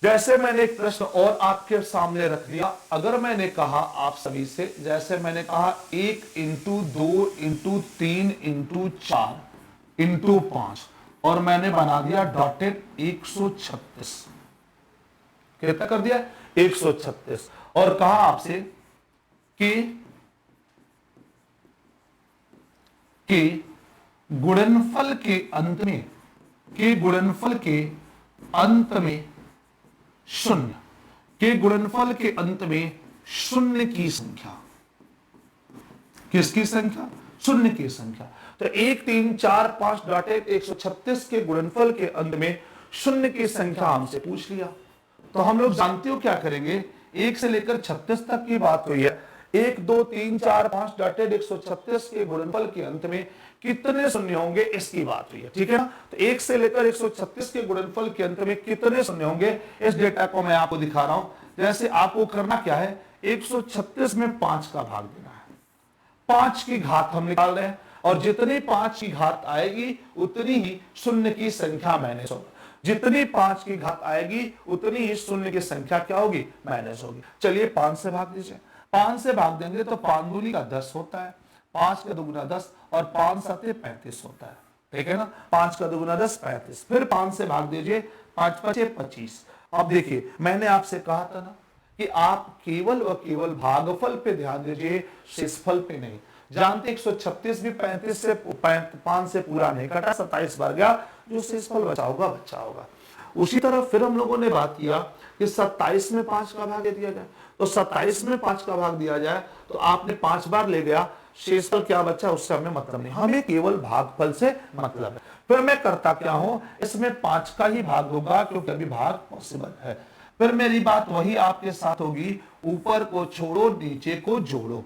S1: जैसे मैंने एक प्रश्न और आपके सामने रख दिया, अगर मैंने कहा आप सभी से, जैसे मैंने कहा 1 इंटू 2 इंटू 3 इंटू 4 इंटू 5, और मैंने बना दिया डॉटेड 136, कितना कर दिया, 136, और कहा आपसे कि गुणनफल के अंत में शून्य, के गुणनफल के अंत में शून्य की संख्या, किसकी संख्या, शून्य की संख्या। तो 1 3 4 5 डॉटेड 136 के गुणनफल के अंत में शून्य की संख्या हमसे पूछ लिया। तो हम लोग जानते हो क्या करेंगे, 1 से लेकर 36 तक की बात हुई है, 1 2 3 4 5 डॉटेड 136 के गुणनफल के अंत में कितने शून्य होंगे, इसकी बात हुई है, ठीक है ना। तो 1 से लेकर 136 के गुणनफल के अंत में कितने शून्य होंगे, इस डेटा को मैं आपको दिखा रहा हूं। जैसे आपको करना क्या है, 136 में 5 का भाग देना है, 5 की घात हम निकाल रहे हैं, और जितनी 5 की घात आएगी उतनी ही शून्य की संख्या माइनस होगी, जितनी 5 की घात आएगी उतनी ही शून्य की संख्या क्या होगी, माइनस होगी। चलिए 5 से भाग दीजिए, 5 से भाग देंगे तो 5 दूनी का 10 होता है, 5 का दुगुना 10 और 5 साते 35 होता है, ठीक है ना। 5 का दुगुना 10 35, फिर 5 से भाग दीजिए, 5 पचे 25। अब देखिए मैंने आपसे कहा था ना कि आप केवल व केवल भागफल पे ध्यान दीजिए, शेषफल पे नहीं। जानते 136 भी 35 से 5 से पूरा नहीं कटा, 27 बार गया, जो शेषफल बचा होगा। उसी तरह फिर हम लोगों ने बात किया कि 27 में 5 का भाग दिया जाए, तो 27 में 5 का भाग दिया जाए तो आपने 5 बार ले गया, शेषफल क्या बचा उससे हमें मतलब नहीं, हमें केवल भागफल से मतलब है। फिर मैं करता क्या हूं, इसमें 5 का ही भाग होगा क्योंकि अभी भाग पॉसिबल है। फिर मेरी बात वही आपके साथ होगी, ऊपर को छोड़ो नीचे को जोड़ो,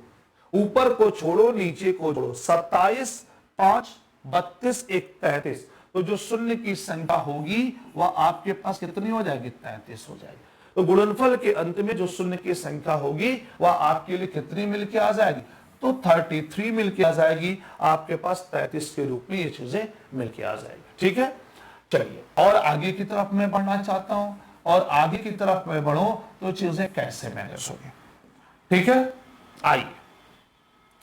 S1: ऊपर को छोड़ो नीचे को जोड़ो। 27 5 32 1 33, तो जो शून्य की संख्या होगी वह आपके पास कितनी हो जाएगी, 33 हो जाएगी। तो गुणनफल के अंत में जो शून्य की संख्या होगी वह आपके लिए कितनी मिलके आ जाएगी, तो 33 मिलके आ जाएगी आपके पास, 33 के रूप में ये चीजें मिलके आ जाएगी, ठीक है। चलिए और आगे की तरफ मैं बढ़ना चाहता हूं, और आगे की तरफ मैं बढ़ूं तो चीजें कैसे मैनेज होगी, ठीक है। आइए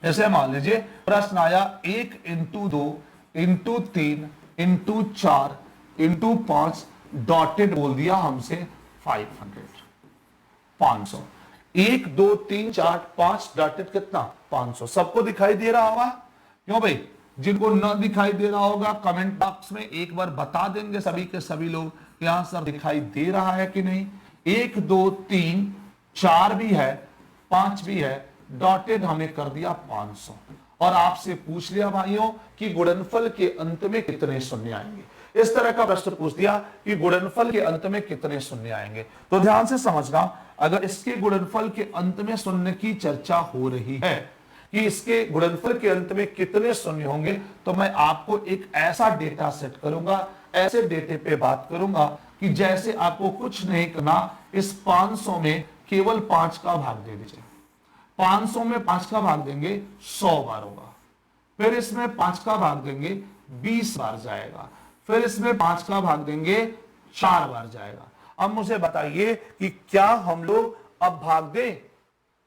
S1: जैसे मान लीजिए प्रश्न आया 1 into 2 into 3 into 4 into 5 dotted बोल दिया हमसे 500 500, 1 2 3 4 5 डॉटेड कितना 500। सबको दिखाई दे रहा होगा, क्यों भाई, जिनको न दिखाई दे रहा होगा कमेंट बॉक्स में एक बार बता देंगे सभी के सभी लोग, यहां सर दिखाई दे रहा है कि नहीं। 1 2 3 4 भी है 5 भी है, डॉटेड हमने कर दिया 500, और आपसे पूछ लिया भाइयों कि गुणनफल के अंत में कितने शून्य आएंगे। इस तरह का प्रश्न पूछ दिया कि गुणनफल के अंत में कितने शून्य आएंगे, तो ध्यान से समझना, अगर इसके गुणनफल के अंत में शून्य की चर्चा हो रही है कि इसके गुणनफल के अंत में कितने शून्य होंगे, तो मैं आपको एक ऐसा डेटा सेट करूंगा, ऐसे डेटे पे बात करूंगा कि जैसे आपको कुछ नहीं करना, इस 500 में केवल 5 का भाग दे दीजिए। 500 में 5 का भाग देंगे 100 बार होगा, फिर इसमें 5 का भाग देंगे 20 बार जाएगा, फिर इसमें 5 का भाग देंगे 4 बार जाएगा। अब मुझे बताइए कि क्या हम लोग अब भाग दें,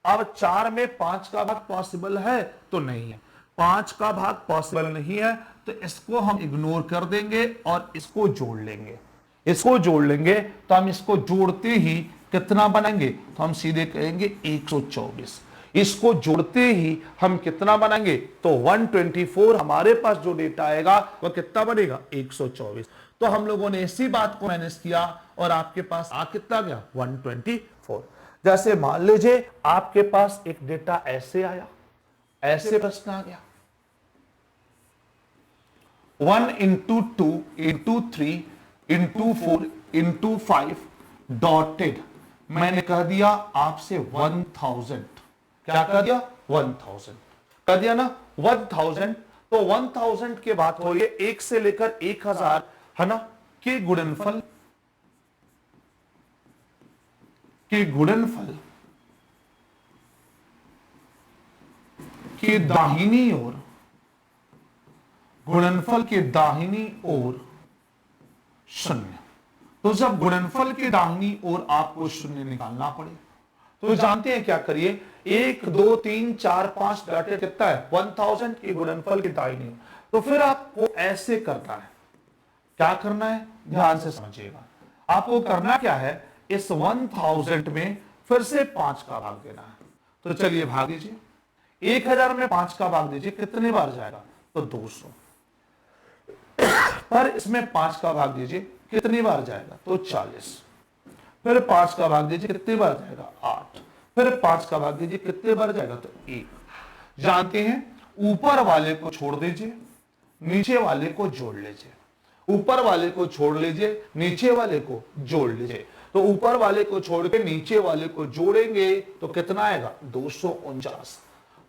S1: अब 4 में 5 का भाग पॉसिबल है तो नहीं है, 5 का भाग पॉसिबल नहीं है, तो इसको हम इग्नोर कर देंगे और इसको जोड़ लेंगे। इसको जोड़ लेंगे तो हम इसको जोड़ते ही कितना बनाएंगे, तो हम सीधे कहेंगे 124। इसको जोड़ते ही हम कितना बनाएंगे, तो 124 हमारे पास जो डेटा आएगा वह कितना बनेगा 124। तो हम लोगों ने इसी बात को मैनेज किया और आपके पास आ कितना गया 124। जैसे मान लीजिए आपके पास एक डेटा ऐसे आया, ऐसे प्रश्न आ गया 1 into 2 into 3 into 4 into 5 dotted, मैंने कह दिया आपसे 1000, क्या कह दिया 1000 कह दिया ना 1000। तो 1000 के बात हो रही है 1 से लेकर 1000 है ना, के गुणनफल के दाहिनी ओर, गुणनफल के दाहिनी ओर शून्य। तो जब गुणनफल के दाहिनी ओर आपको शून्य निकालना पड़े तो जानते हैं क्या करिए, 1 2 3 4 5 डॉटेड कितना है 1000 के गुणनफल के दाहिनी ओर। तो फिर आपको ऐसे करना है, क्या करना है ध्यान से समझिएगा, आपको करना क्या है, इस 1000 में फिर से 5 का भाग देना है। तो चलिए भाग दीजिए, 1000 में 5 का भाग दीजिए, कितने बार जाएगा, तो 200। पर इसमें 5 का भाग दीजिए, कितनी बार जाएगा, तो 40। फिर 5 का भाग दीजिए, कितनी बार जाएगा 8। फिर 5 का भाग दीजिए, कितने बार जाएगा, तो 1। जानते हैं ऊपर वाले को छोड़ दीजिए, नीचे वाले को जोड़ लीजिए, ऊपर वाले को छोड़ लीजिए, नीचे वाले को जोड़ लीजिए। तो ऊपर वाले को छोड़ के नीचे वाले को जोड़ेंगे तो कितना आएगा 249।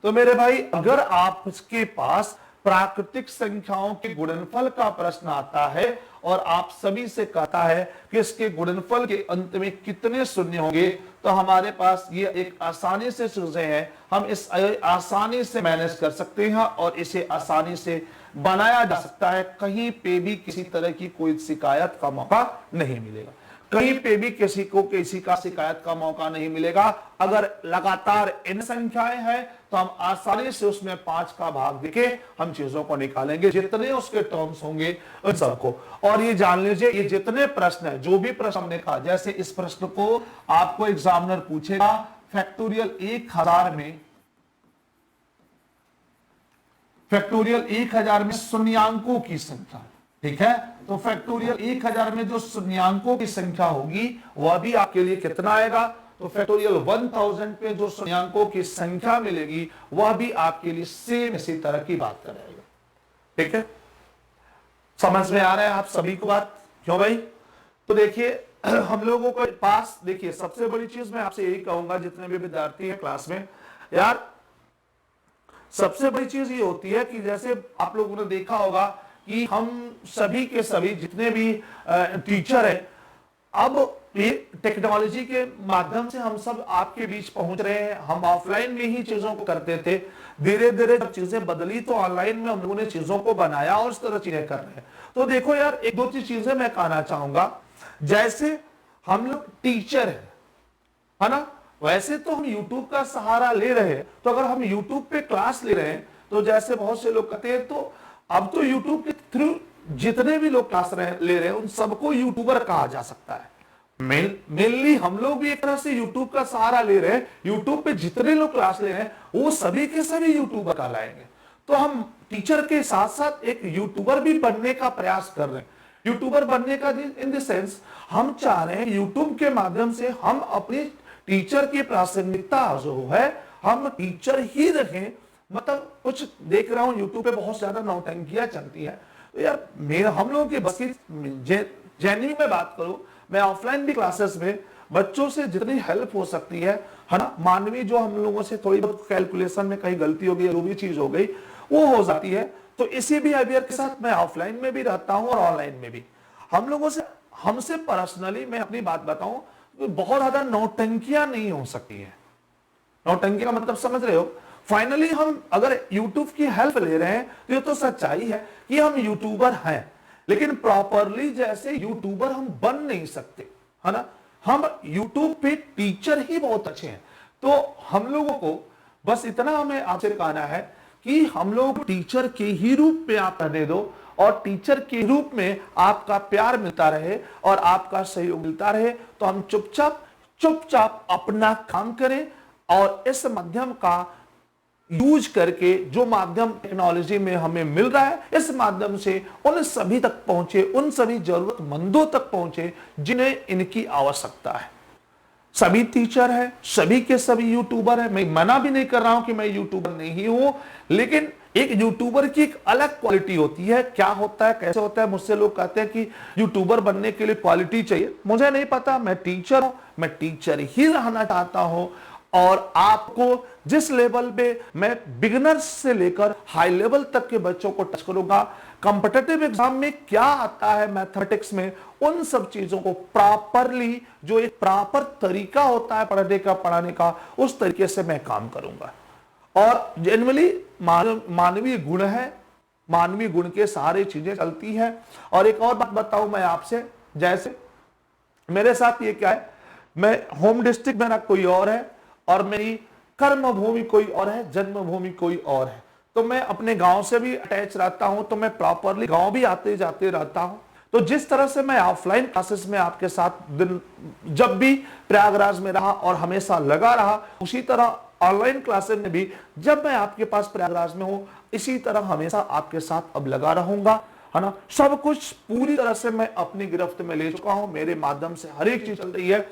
S1: तो मेरे भाई अगर आपके पास प्राकृतिक संख्याओं के गुणनफल का प्रश्न आता है और आप सभी से कहता है कि इसके गुणनफल के अंत में कितने शून्य होंगे, तो हमारे पास ये एक आसानी से चीजें हैं, हम इस आसानी से मैनेज कर सकते हैं और इसे आसानी से बनाया जा सकता है, कहीं पे भी किसी तरह की कोई शिकायत का मौका नहीं मिलेगा। कहीं पे भी किसी को किसी का शिकायत का मौका नहीं मिलेगा। अगर लगातार n संख्याएं हैं तो हम आसानी से उसमें 5 का भाग देके हम चीजों को निकालेंगे, जितने उसके टर्म्स होंगे उन सबको। और ये जान लीजिए, ये जितने प्रश्न है, जो भी प्रश्न हमने कहा, जैसे इस प्रश्न को आपको एग्जामिनर पूछेगा फैक्टोरियल 1000 में शून्यांकों की संख्या, ठीक है, तो फैक्टोरियल 1000 में जो शून्यांकों की संख्या होगी वह भी आपके लिए कितना आएगा, तो फैक्टोरियल 1000 पे जो शून्यांकों की संख्या मिलेगी वह भी आपके लिए सेम इसी तरह की बात करेगा। ठीक है, समझ में आ रहा है आप सभी को बात? क्यों भाई? तो देखिए हम लोगों के पास, देखिए सबसे बड़ी चीज मैं आपसे यही कहूंगा, जितने भी विद्यार्थी हैं क्लास में, यार सबसे बड़ी चीज ये होती है कि जैसे आप लोगों ने देखा होगा कि हम सभी के सभी जितने भी टीचर हैं, अब ये टेक्नोलॉजी के माध्यम से हम सब आपके बीच पहुंच रहे हैं। हम ऑफलाइन में ही चीजों को करते थे, धीरे धीरे जब चीजें बदली तो ऑनलाइन में हम लोगों ने चीजों को बनाया और इस तरह चीजें कर रहे हैं। तो देखो यार, एक दो चीजें मैं कहना चाहूंगा। जैसे हम लोग टीचर है ना, वैसे तो हम YouTube का सहारा ले रहे हैं। तो अगर हम YouTube पे क्लास ले रहे हैं तो जैसे बहुत से लोग कहते हैं, तो अब तो YouTube के थ्रू जितने भी लोग क्लास ले रहे हैं उन सबको यूट्यूबर कहा जा सकता है। मेनली हम लोग भी एक तरह से YouTube का सहारा ले रहे हैं। YouTube पे जितने लोग क्लास ले रहे हैं वो सभी के सभी यूट्यूबर कहलाएंगे। तो हम टीचर के साथ साथ एक यूट्यूबर भी बनने का प्रयास कर रहे हैं। यूट्यूबर बनने का इन द सेंस हम चाह रहे हैं यूट्यूब के माध्यम से हम अपनी टीचर की प्रासंगिकता जो है हम टीचर ही रखें। मतलब कुछ देख रहा हूं यूट्यूब पे बहुत ज्यादा नौटंकियां चलती है, तो यार मेरा हम लोगों की बस की जेन्युइन में बात करूं, मैं ऑफलाइन भी क्लासेस में बच्चों से जितनी हेल्प हो सकती है ना, मानवीय जो हम लोगों से थोड़ी बहुत कैलकुलेशन में कहीं गलती हो गई, जो भी चीज हो गई वो हो जाती है। तो इसी बिहेवियर के साथ मैं ऑफलाइन में भी रहता हूं और ऑनलाइन में भी। हम लोगों से, हमसे पर्सनली मैं अपनी बात बताऊं, तो बहुत ज्यादा नौटंकियां नहीं हो सकती है। नौटंकी का मतलब समझ रहे हो? फाइनली हम अगर यूट्यूब की हेल्प ले रहे हैं तो ये तो सच्चाई है कि हम यूट्यूबर हैं, लेकिन प्रॉपरली जैसे यूट्यूबर हम बन नहीं सकते, है ना। हम यूट्यूब पे टीचर ही बहुत अच्छे हैं। तो हम लोगों को बस इतना हमें आपसे कहना है कि हम लोग टीचर के ही रूप में आप करने दो और टीचर के रूप में आपका प्यार मिलता रहे और आपका सहयोग मिलता रहे। तो हम चुपचाप अपना काम करें और इस माध्यम का यूज करके, जो माध्यम टेक्नोलॉजी में हमें मिल रहा है, इस माध्यम से उन सभी तक पहुंचे, उन सभी जरूरतमंदों तक पहुंचे जिन्हें इनकी आवश्यकता है। सभी टीचर है, सभी के सभी यूट्यूबर है। मैं मना भी नहीं कर रहा हूं कि मैं यूट्यूबर नहीं हूं, लेकिन एक यूट्यूबर की एक अलग क्वालिटी होती है। क्या होता है, कैसे होता है? मुझसे लोग कहते हैं कि यूट्यूबर बनने के लिए क्वालिटी चाहिए। मुझे नहीं पता, मैं टीचर हूं, मैं टीचर ही रहना चाहता हूं। और आपको जिस लेवल पे मैं बिगिनर्स से लेकर हाई लेवल तक के बच्चों को टच करूंगा, कॉम्पिटिटिव एग्जाम में क्या आता है मैथमेटिक्स में, उन सब चीजों को प्रॉपरली, जो एक प्रॉपर तरीका होता है पढ़ने का, पढ़ाने का, उस तरीके से मैं काम करूंगा। और जनरली मानवीय गुण है, मानवीय गुण के सारी चीजें चलती है। और एक और बात बताऊं मैं आपसे, जैसे मेरे साथ ये क्या है, मैं होम डिस्ट्रिक्ट मेरा कोई और है और मेरी कर्म भूमि कोई और है, जन्मभूमि कोई और है। तो मैं अपने गांव से भी अटैच रहता हूं, तो मैं प्रॉपरली गांव भी आते जाते रहता हूं। तो जिस तरह से मैं ऑफलाइन क्लासेस में आपके साथ दिन जब भी प्रयागराज में रहा और हमेशा लगा रहा, उसी तरह ऑनलाइन क्लासेस में भी जब मैं आपके पास प्रयागराज में हूं, इसी तरह हमेशा आपके साथ अब लगा रहूंगा, है ना। सब कुछ पूरी तरह से मैं अपनी गिरफ्त में ले चुका हूं, मेरे माध्यम से हर एक चीज चल रही है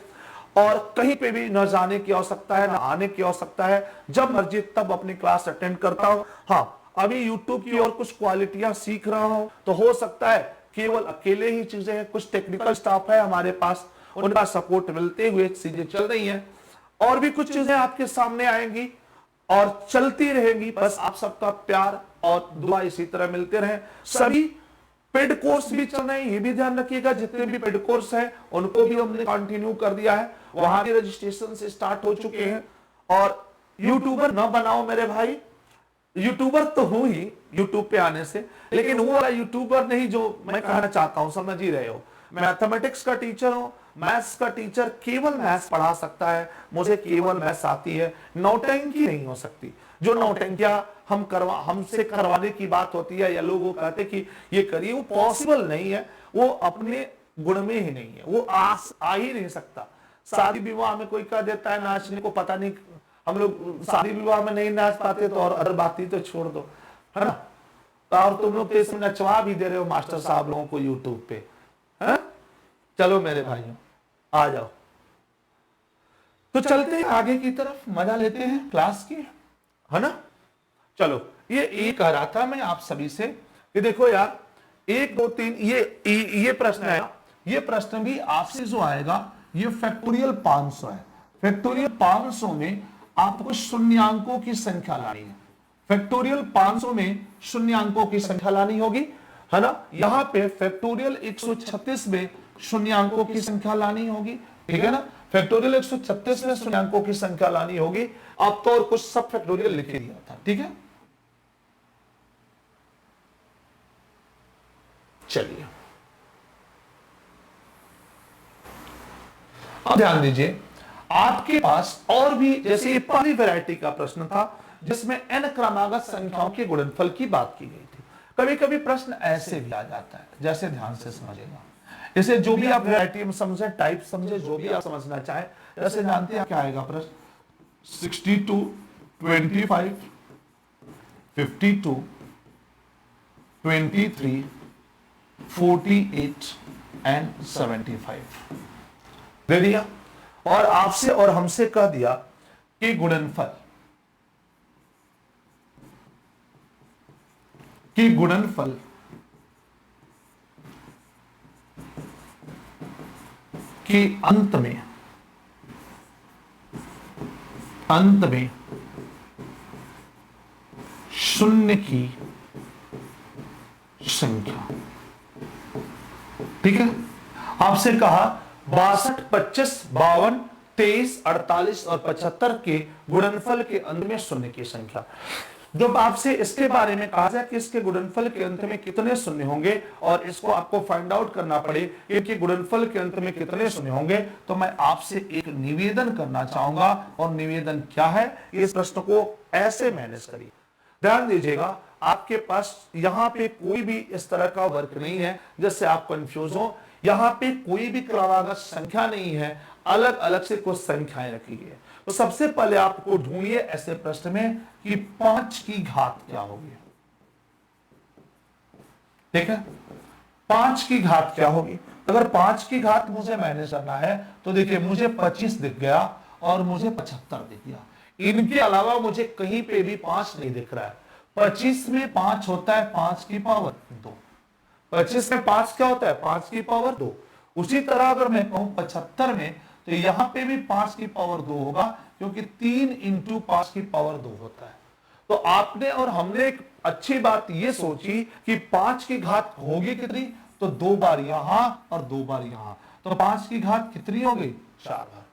S1: और कहीं पे भी न जाने की आवश्यकता है, न आने की आवश्यकता है। जब मर्जी तब अपनी क्लास अटेंड करता हूं। हाँ, अभी YouTube की और कुछ क्वालिटियां सीख रहा हूं, तो हो सकता है केवल अकेले ही चीजें हैं, कुछ टेक्निकल स्टाफ है हमारे पास, उनका सपोर्ट मिलते हुए चीजें चल रही हैं। और भी कुछ चीजें आपके सामने आएंगी और चलती रहेंगी। बस आप सबका प्यार और दुआ इसी तरह मिलते रहे। सभी पेड कोर्स भी चल रहे हैं, ये भी ध्यान रखिएगा। जितने भी पेड कोर्स हैं उनको भी हमने कंटिन्यू कर दिया है, वहां के रजिस्ट्रेशन से स्टार्ट हो चुके हैं। और यूट्यूबर न बनाओ मेरे भाई, यूट्यूबर तो हूं ही यूट्यूब पे आने से, लेकिन वो वाला यूट्यूबर नहीं जो मैं कहना चाहता हूं, समझ ही रहे हो। मैथमेटिक्स का टीचर हूं, मैथ्स का टीचर केवल मैथ्स पढ़ा सकता है, मुझे केवल मैथ्स आती है, नौटंकी नहीं हो सकती। जो नौटंकियां हमसे करवाने की बात होती है या लोग वो कहते कि ये करिए, वो पॉसिबल नहीं है, वो अपने गुण में ही नहीं है, वो आ ही नहीं सकता। शादी विवाह में कोई कह देता है नाचने को, पता नहीं हम लोग शादी विवाह में नहीं नाच पाते तो और अदर बात ही तो छोड़ दो, है ना। और तुम लोग तो इसमें नचवा भी दे रहे हो मास्टर साहब लोगों को यूट्यूब पे, है। चलो मेरे भाइयों आ जाओ, तो चलते हैं आगे की तरफ, मजा लेते हैं क्लास की, है ना। चलो ये कह रहा था मैं आप सभी से कि देखो यार 1 2 3 ये प्रश्न है, ये प्रश्न भी आपसे जो आएगा ये फैक्टोरियल 500 है। फैक्टोरियल 500 में आपको शून्यांकों की संख्या लानी है। फैक्टोरियल 500 में शून्यांकों की संख्या लानी होगी, है ना। यहां पे फैक्टोरियल 136 में शून्यांकों की संख्या लानी होगी, ठीक है ना। फैक्टोरियल 136 में शून्यांकों की संख्या लानी होगी। अब तो और कुछ सब फैक्टोरियल लिख दिया था, ठीक है। चलिए अब ध्यान दीजिए, आपके पास और भी, जैसे ये पहली वैरायटी का प्रश्न था जिसमें n क्रमागत संख्याओं के गुणनफल की बात की गई थी। कभी कभी प्रश्न ऐसे भी आ जाता है, जैसे ध्यान से समझेगा, इसे जो भी आप वैरायटी में समझे, टाइप समझे, जो भी आप समझना चाहे, जैसे जानते हैं क्या आएगा प्रश्न 62 25 52 23 48 एंड 75 दे दिया, और आपसे और हमसे कह दिया कि गुणनफल के अंत में शून्य की संख्या, ठीक है। आपसे कहा 62 25 52 23 48 और 75 के गुणनफल के अंत में शून्य की संख्या। जब आपसे इसके बारे में कहा जाए कि इसके गुणनफल के अंत में कितने शून्य होंगे और इसको आपको फाइंड आउट करना पड़े कि इनके गुणनफल के अंत में कितने शून्य होंगे, तो मैं आपसे एक निवेदन करना चाहूंगा, और निवेदन क्या है, इस प्रश्न को ऐसे मैनेज करिए। ध्यान दीजिएगा, आपके पास यहां पे कोई भी इस तरह का वर्क नहीं है जिससे आप कंफ्यूज हो। यहां पे कोई भी क्रमागत संख्या नहीं है, अलग अलग से कुछ संख्याएं रखी है। तो सबसे पहले आपको ढूंढिए ऐसे प्रश्न में कि 5 की घात क्या होगी, ठीक है। 5 की घात क्या होगी? अगर 5 की घात मुझे मैनेज करना है तो देखिए, मुझे 25 दिख गया और मुझे 75 दिख गया, इनके अलावा मुझे कहीं पे भी 5 नहीं दिख रहा है। 25 में 5 होता है 5 की पावर 2, 25 में 5 क्या होता है 5 की पावर 2। उसी तरह अगर मैं कहूं 75 में, तो यहां पे भी 5 की पावर 2 होगा, क्योंकि 3 इंटू 5 की पावर 2 होता है। तो आपने और हमने एक अच्छी बात यह सोची कि 5 की घात होगी कितनी, तो 2 बार यहां और 2 बार यहां, तो 5 की घात कितनी हो गई 4 बार।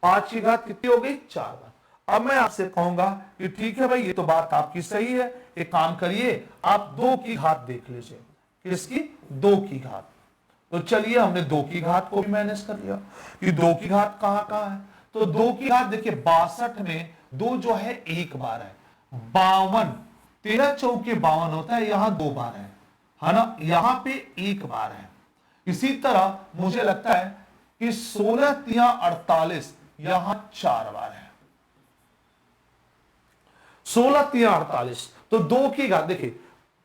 S1: 5 की घात कितनी हो गई 4 बार। अब मैं आपसे कहूंगा कि ठीक है भाई, ये तो बात आपकी सही है, एक काम करिए आप 2 की घात देख लीजिए। किसकी? 2 की घात। तो चलिए हमने 2 की घात को भी मैनेज कर लिया कि 2 की घात कहां कहां है। तो 2 की घात देखिए, 62 में 2 जो है 1 बार है, 52 13 चौके 52 होता है, यहां 2 बार है ना, यहां पे 1 बार है। इसी तरह मुझे लगता है कि 16 तिया 48, यहां 4 बार है। 16 तिया 48, तो 2 की घात देखिए,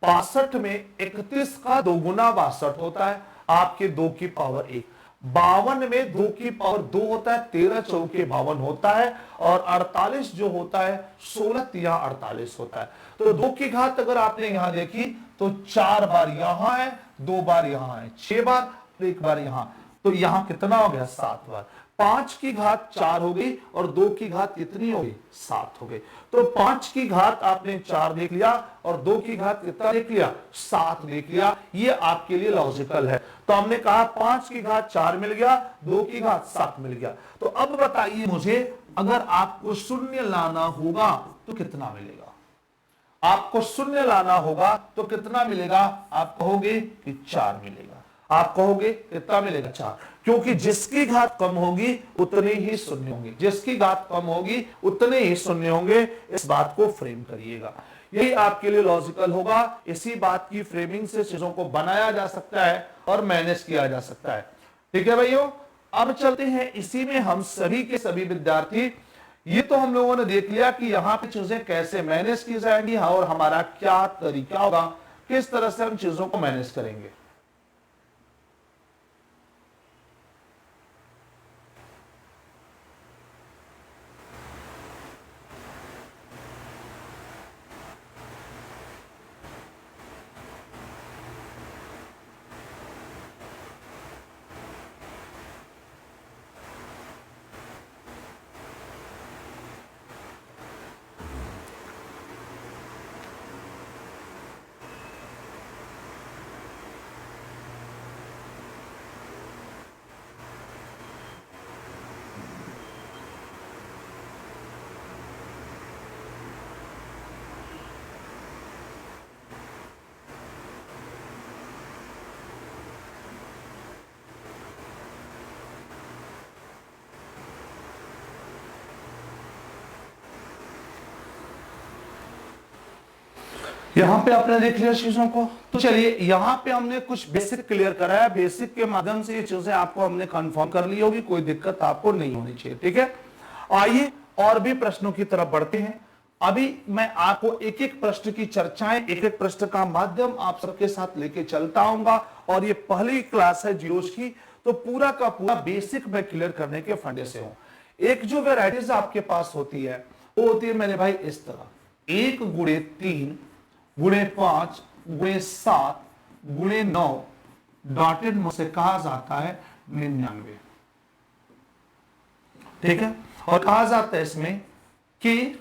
S1: 62 में 31 का 2 गुना 62 होता है, आपके 2 की पावर 1। 52 में 2 की पावर 2 होता है, 13 चौके 52 होता है, और 48 जो होता है 16 तिया 48 होता है। तो 2 की घात अगर आपने यहां देखी तो 4 बार यहां है, 2 बार यहां है, 6 बार, 1 बार यहां, तो यहां कितना हो गया 7 बार। 5 की घात 4 हो गई और 2 की घात कितनी हो गई 7 हो गई। तो 5 की घात आपने 4 देख लिया और 2 की घात कितना देख लिया 7 देख लिया, ये आपके लिए लॉजिकल है। तो हमने कहा 5 की घात 4 मिल गया, 2 की घात 7 मिल गया। तो अब बताइए मुझे, अगर आपको शून्य लाना होगा तो कितना मिलेगा? आपको शून्य लाना होगा तो कितना मिलेगा? आप कहोगे कि 4 मिलेगा। आप कहोगे कितना मिलेगा 4, क्योंकि जिसकी घात कम होगी उतने ही शून्य होंगे, जिसकी घात कम होगी उतने ही शून्य होंगे। इस बात को फ्रेम करिएगा, यही आपके लिए लॉजिकल होगा। इसी बात की फ्रेमिंग से चीजों को बनाया जा सकता है और मैनेज किया जा सकता है। ठीक है भाइयों, अब चलते हैं इसी में हम सभी के सभी विद्यार्थी, ये तो हम लोगों ने देख लिया कि यहां पे चीजें कैसे मैनेज की जाएंगी और हमारा क्या तरीका होगा, किस तरह से हम चीजों को मैनेज करेंगे। यहां पे आपने देख लिया चीजों को, तो चलिए यहां पे हमने कुछ बेसिक क्लियर करा है, बेसिक के माध्यम से ये चीजें आपको हमने कंफर्म कर ली होगी, कोई दिक्कत आपको नहीं होनी चाहिए। ठीक है, आइए और भी प्रश्नों की तरफ बढ़ते हैं। अभी मैं आपको एक एक प्रश्न की चर्चाएं, एक एक प्रश्न का माध्यम आप सबके साथ लेके चलता आऊंगा, और ये पहली क्लास है जियोस की, तो पूरा का पूरा बेसिक मैं क्लियर करने के फंडे से हूं। एक जो वेराइटीज आपके पास होती है वो होती है मेरे भाई इस तरह, 1 गुणे 3 गुणे 5 गुणे 7 गुणे 9, डॉटेड में से कहा जाता है 99। ठीक है, और कहा जाता है इसमें कि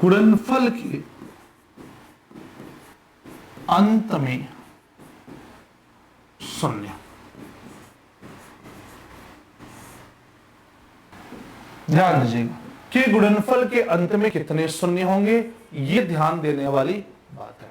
S1: गुणनफल के अंत में शून्य। ध्यान दीजिएगा कि गुणनफल के अंत में कितने शून्य होंगे, ये ध्यान देने वाली बात है।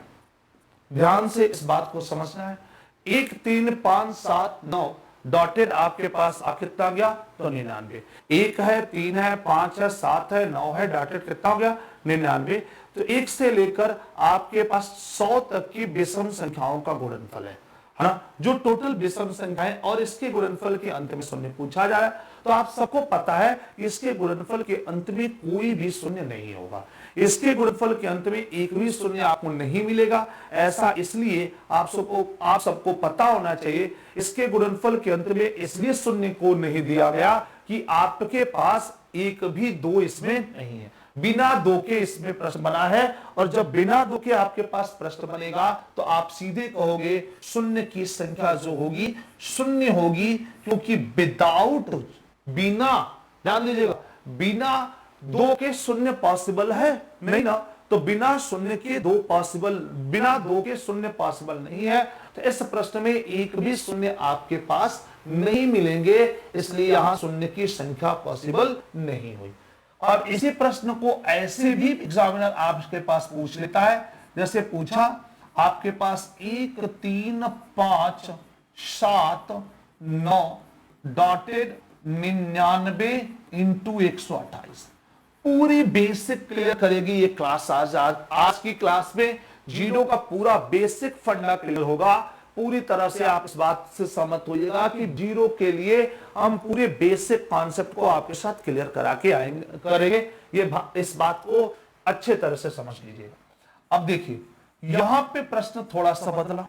S1: ध्यान से इस बात को समझना है। 1 3 5 7 9 डॉटेड आपके पास कितना गया, तो 99। 1 है, 3 है, 5 है, 7 है, 9 है, डॉटेड कितना हो गया, 99। तो 1 से लेकर आपके पास 100 तक की विषम संख्याओं का गुणनफल है ना, जो टोटल विषम संख्या है, और इसके गुणनफल के अंत में शून्य पूछा जा रहा है। तो आप सबको पता है इसके गुणनफल के अंत में कोई भी शून्य नहीं होगा, इसके गुणनफल के अंत में एक भी शून्य आपको नहीं मिलेगा। ऐसा इसलिए आप सबको पता होना चाहिए, इसके गुणनफल के अंत में इसलिए शून्य को नहीं दिया गया कि आपके पास एक भी 2 इसमें नहीं है, बिना 2 के इसमें प्रश्न बना है। और जब बिना 2 के आपके पास प्रश्न बनेगा तो आप सीधे कहोगे शून्य की संख्या जो होगी शून्य होगी, क्योंकि विदाउट, बिना, ध्यान दीजिएगा, बिना 2 के शून्य पॉसिबल है नहीं ना, तो बिना शून्य के 2 पॉसिबल, बिना 2 के शून्य पॉसिबल नहीं है। तो इस प्रश्न में एक भी शून्य आपके पास नहीं मिलेंगे, इसलिए यहां शून्य की संख्या पॉसिबल नहीं हुई। और इसी प्रश्न को ऐसे भी एग्जामिनर आपके पास पूछ लेता है, जैसे पूछा आपके पास 1 3 5 7 9 डॉटेड 99 इंटू 128। पूरी बेसिक क्लियर करेगी ये क्लास। आज की क्लास में जीरो का पूरा बेसिक फंडा क्लियर होगा। पूरी तरह से आप इस बात से सहमत होइएगा कि जीरो के लिए हम पूरे बेसिक कॉन्सेप्ट को आपके साथ क्लियर करा के करेंगे। ये इस बात को अच्छे तरह से समझ लीजिएगा। अब देखिए यहां पे प्रश्न थोड़ा सा बदला।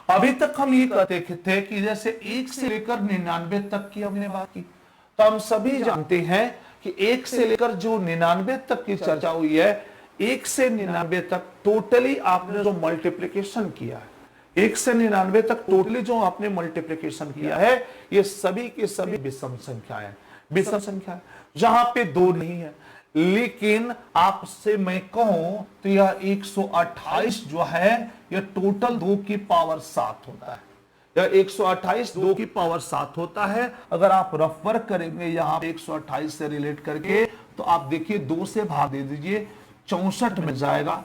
S1: अभी तक हम ये कहते थे कि जैसे 1 से लेकर 99 तक की हमने बात की, तो हम सभी जानते हैं कि 1 से लेकर जो 99 तक की चर्चा हुई है, 1 से 99 तक टोटली आपने जो मल्टीप्लिकेशन किया है, 1 से 99 तक टोटली जो आपने मल्टीप्लिकेशन किया है, ये सभी के सभी विषम संख्याएं, विषम संख्या जहां पे 2 नहीं है। लेकिन आपसे मैं कहूं तो यह 128 जो है, यह टोटल 2 की पावर 7 होता है। या 128 2 की पावर 7 होता है। अगर आप रफ वर्क करेंगे यहाँ 128 से रिलेट करके, तो आप देखिए 2 से भाग दे दीजिए 64 मिल जाएगा,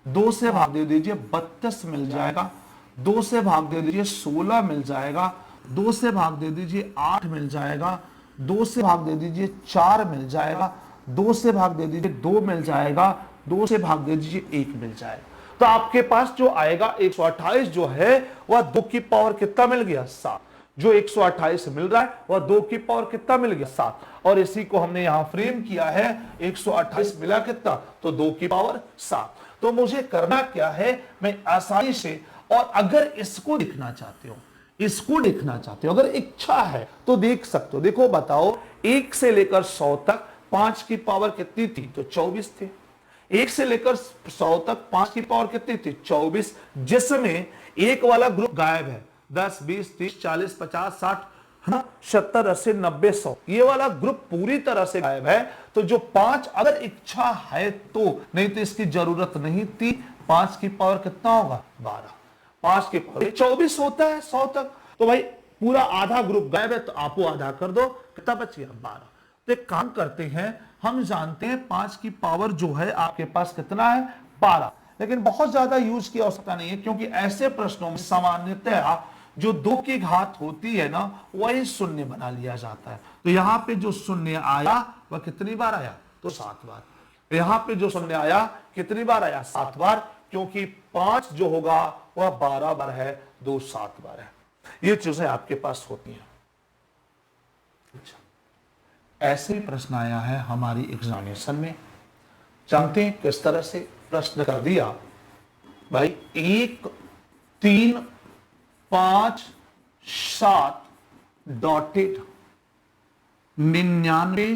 S1: 2 से भाग दे दीजिए 32 मिल जाएगा, 2 से भाग दे दीजिए 16 मिल जाएगा, 2 से भाग दे दीजिए 8 मिल जाएगा, 2 से भाग दे दीजिए 4 मिल जाएगा, 2 से भाग दे दीजिए 2 मिल जाएगा, 2 से भाग दे दीजिए 1 मिल जाएगा। तो आपके पास जो आएगा 128 जो है वह 2 की पावर कितना मिल गया 7। जो 128 मिल रहा है वह 2 की पावर कितना मिल गया 7। और इसी को हमने यहां फ्रेम किया है 128 मिला कितना, तो 2 की पावर 7। तो मुझे करना क्या है, मैं आसानी से, और अगर इसको लिखना चाहते हो, इसको लिखना चाहते हो, अगर इच्छा है तो देख सकते हो। देखो बताओ 1 से लेकर 100 तक 5 की पावर कितनी थी, तो 24 थे। 1 से लेकर 100 तक 5 की पावर कितनी थी, 24, जिसमें एक वाला ग्रुप गायब है। 10 20 30 40 50 60 है ना, 70 80 90 100, ये वाला ग्रुप पूरी तरह से गायब है। तो जो 5 अगर इच्छा है तो, नहीं तो इसकी जरूरत नहीं थी। 5 की पावर कितना होगा 12, 5 की पावर 24 होता है 100 तक। तो भाई पूरा आधा ग्रुप गायब है, तो आप वो आधा कर दो, कितना बच गया 12। तो एक काम करते हैं, हम जानते हैं 5 की पावर जो है आपके पास कितना है 12, लेकिन बहुत ज्यादा यूज की आवश्यकता नहीं है, क्योंकि ऐसे प्रश्नों में सामान्यतः जो 2 की घात होती है ना, वही शून्य बना लिया जाता है। तो यहां पे जो शून्य आया वह कितनी बार आया, तो 7 बार। यहां पे जो शून्य आया कितनी बार आया, 7 बार, क्योंकि 5 जो होगा वह 12 बार है, 2 7 बार है। ये चीजें आपके पास होती हैं। अच्छा, ऐसे ही प्रश्न आया है हमारी एग्जामिनेशन में। जानते हैं किस तरह से प्रश्न कर दिया भाई, 1 3 5 7 डॉटेड 99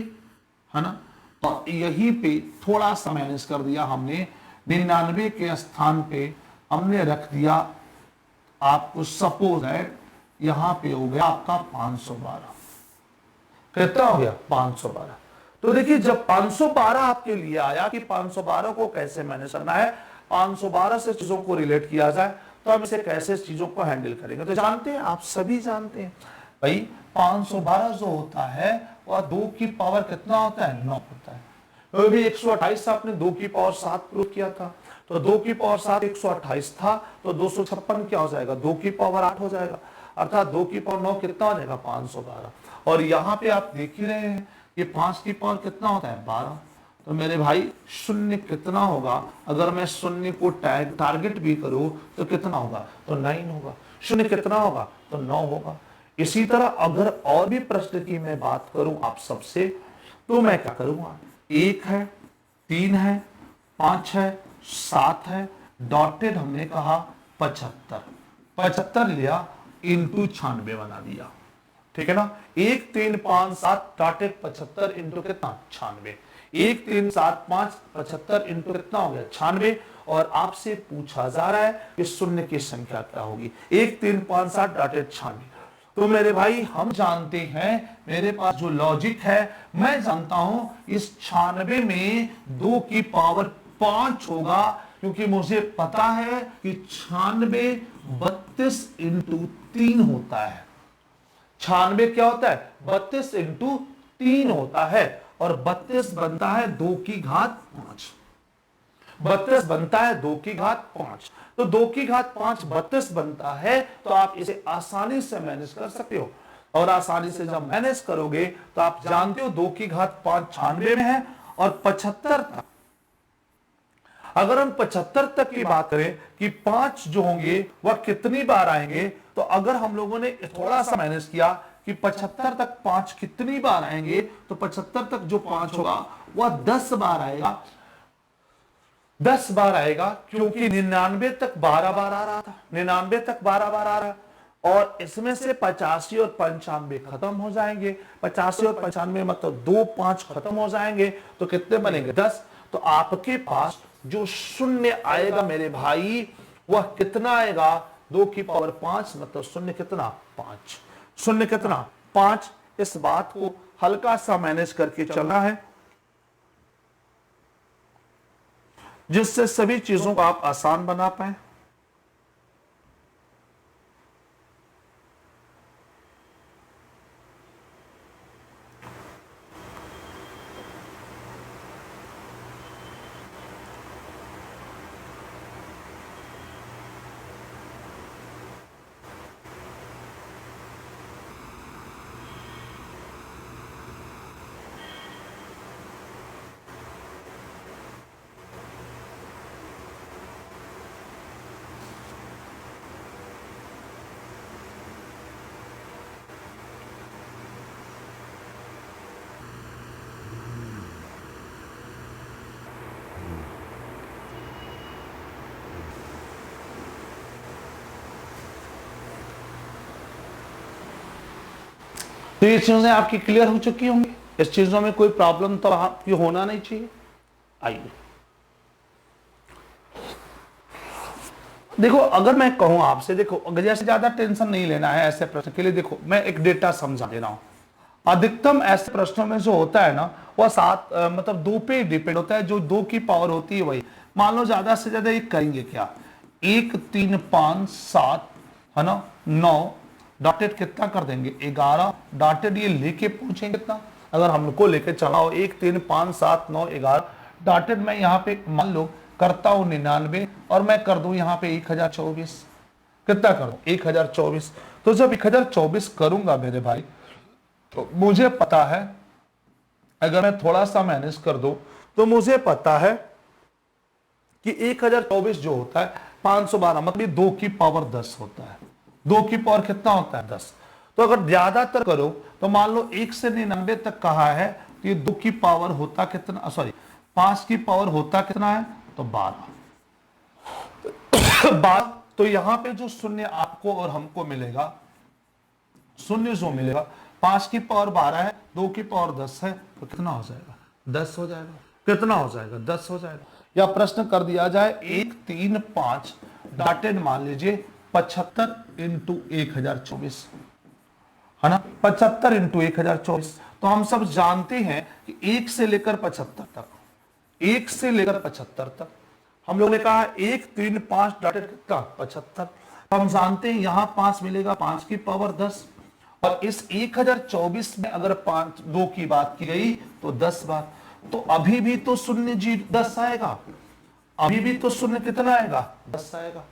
S1: है ना, और यहीं पे थोड़ा सा मैनेज कर दिया हमने। 99 के स्थान पे हमने रख दिया आपको, सपोज है यहां पे हो गया आपका 512। कितना हो गया 512। तो देखिए जब 512 आपके लिए आया कि 512 को कैसे मैनेज करना है, 512 से चीजों को रिलेट किया जाए, तो हम इसे कैसे चीजों को हैंडल करेंगे। तो जानते हैं, आप सभी जानते हैं भाई 512 जो होता है वह 2 की पावर कितना होता है 9 होता है। तो भी 128 आपने 2 की पावर 7 प्रूव किया था, तो 2 की पावर 7 128 था, तो 256 क्या हो जाएगा 2 की पावर 8 हो जाएगा, अर्थात 2 की पावर 9 कितना हो जाएगा 512। और यहां पे आप देख ही रहे हैं कि 5 की पावर कितना होता है 12। तो मेरे भाई शून्य कितना होगा, अगर मैं शून्य को टारगेट भी करूं तो कितना होगा, तो 9 होगा। शून्य कितना होगा, तो 9 होगा। इसी तरह अगर और भी प्रश्न की मैं बात करूं आप सबसे, तो मैं क्या करूंगा, 1 है 3 है 5 है 7 है, डॉटेड हमने कहा 75 लिया, इंटू 96 बना दिया, ठीक है ना। 1 3 5 7 डॉटेड 75 इंटू कितना 96, 1 3 7 5 75 इंटू कितना हो गया 96। और आपसे पूछा जा रहा है कि शून्य की संख्या क्या होगी, 1 3 5 7 डॉटेड 96। तो मेरे भाई हम जानते हैं, मेरे पास जो लॉजिक है, मैं जानता हूं इस 96 में 2 की पावर 5 होगा, क्योंकि मुझे पता है कि 96 32 इंटू 3 होता है। 96 क्या होता है 32 इंटू 3 होता है, और 32 बनता है 2 की घात 5। 32 बनता है 2 की घात 5, तो 2 की घात 5 32 बनता है। तो आप इसे आसानी से मैनेज कर सकते हो, और आसानी से जब मैनेज करोगे तो आप जानते हो 2 की घात 5 96 में है, और 75 तक, अगर हम 75 तक की बात करें कि 5 जो होंगे वह कितनी बार आएंगे, तो अगर हम लोगों ने थोड़ा सा मैनेज किया कि 75 तक 5 कितनी बार आएंगे, तो 75 तक जो 5 होगा वह 10 बार आएगा। 10 बार आएगा, क्योंकि 99 तक 12 बार आ रहा था, 99 तक 12 बार आ रहा है, और इसमें से 85 और 95 खत्म हो जाएंगे। 85 और 95 मतलब 2 5 खत्म हो जाएंगे, तो कितने बनेंगे 10। तो आपके पास जो शून्य आएगा मेरे भाई वह कितना आएगा, 2 की पावर 5 मतलब शून्य कितना 5, शून्य कितना 5। इस बात को हल्का सा मैनेज करके चलना है, जिससे सभी चीजों को आप आसान बना पाए। तो ये चीजें आपकी क्लियर हो चुकी होंगी, इस चीजों में कोई प्रॉब्लम तो आपकी होना नहीं चाहिए। आइए देखो, अगर मैं कहूं आपसे, देखो अगर जैसे ज्यादा टेंशन नहीं लेना है ऐसे प्रश्न के लिए, देखो मैं एक डेटा समझा दे रहा हूं। अधिकतम ऐसे प्रश्नों में जो होता है ना, वह मतलब 2 पे डिपेंड होता है, जो 2 की पावर होती है वही। मान लो ज्यादा से ज्यादा एक करेंगे क्या, 1 3 5 7 है ना 9 डॉटेड कितना कर देंगे 11 डॉटेड, ये लेके पहुंचेंगे कितना, अगर हमको लेके चला हो 1 3 5 7 9 11 डॉटेड, मैं यहाँ पे मान लो करता हूं 99 और मैं कर दूं यहाँ पे 1024, कितना कर दूं 1024। तो जब 1024 करूंगा मेरे भाई, तो मुझे पता है, अगर मैं थोड़ा सा मैनेज कर दूं तो मुझे पता है कि 1024 जो होता है 512, मतलब 2 की पावर 10 होता है। 2 की पावर कितना होता है 10। तो अगर ज्यादातर करो तो मान लो 1 से 99 तक कहा है, तो ये 2 की पावर होता कितना, सॉरी 5 की पावर होता कितना है, तो 12। 12, तो यहां पे जो शून्य आपको और हमको मिलेगा, शून्य जो मिलेगा 5 की पावर 12 है, 2 की पावर 10 है, तो कितना हो जाएगा 10 हो जाएगा। कितना हो जाएगा 10 हो जाएगा। या प्रश्न कर दिया जाए 1 3 5 डॉटेड, मान लीजिए 75 इंटू 1024 है ना, 75 इंटू 1024। तो हम सब जानते हैं कि 1 से लेकर 75 तक, 1 से लेकर 75 तक हम लोग ने कहा 1 3 5 डॉटेड कितना 75। हम जानते हैं यहां 5 मिलेगा, 5 की पावर 10, और इस 1024 में अगर 5 2 की बात की गई तो 10 बार, तो अभी भी तो शून्य जी 10 आएगा, अभी भी तो शून्य कितना आएगा 10 आएगा।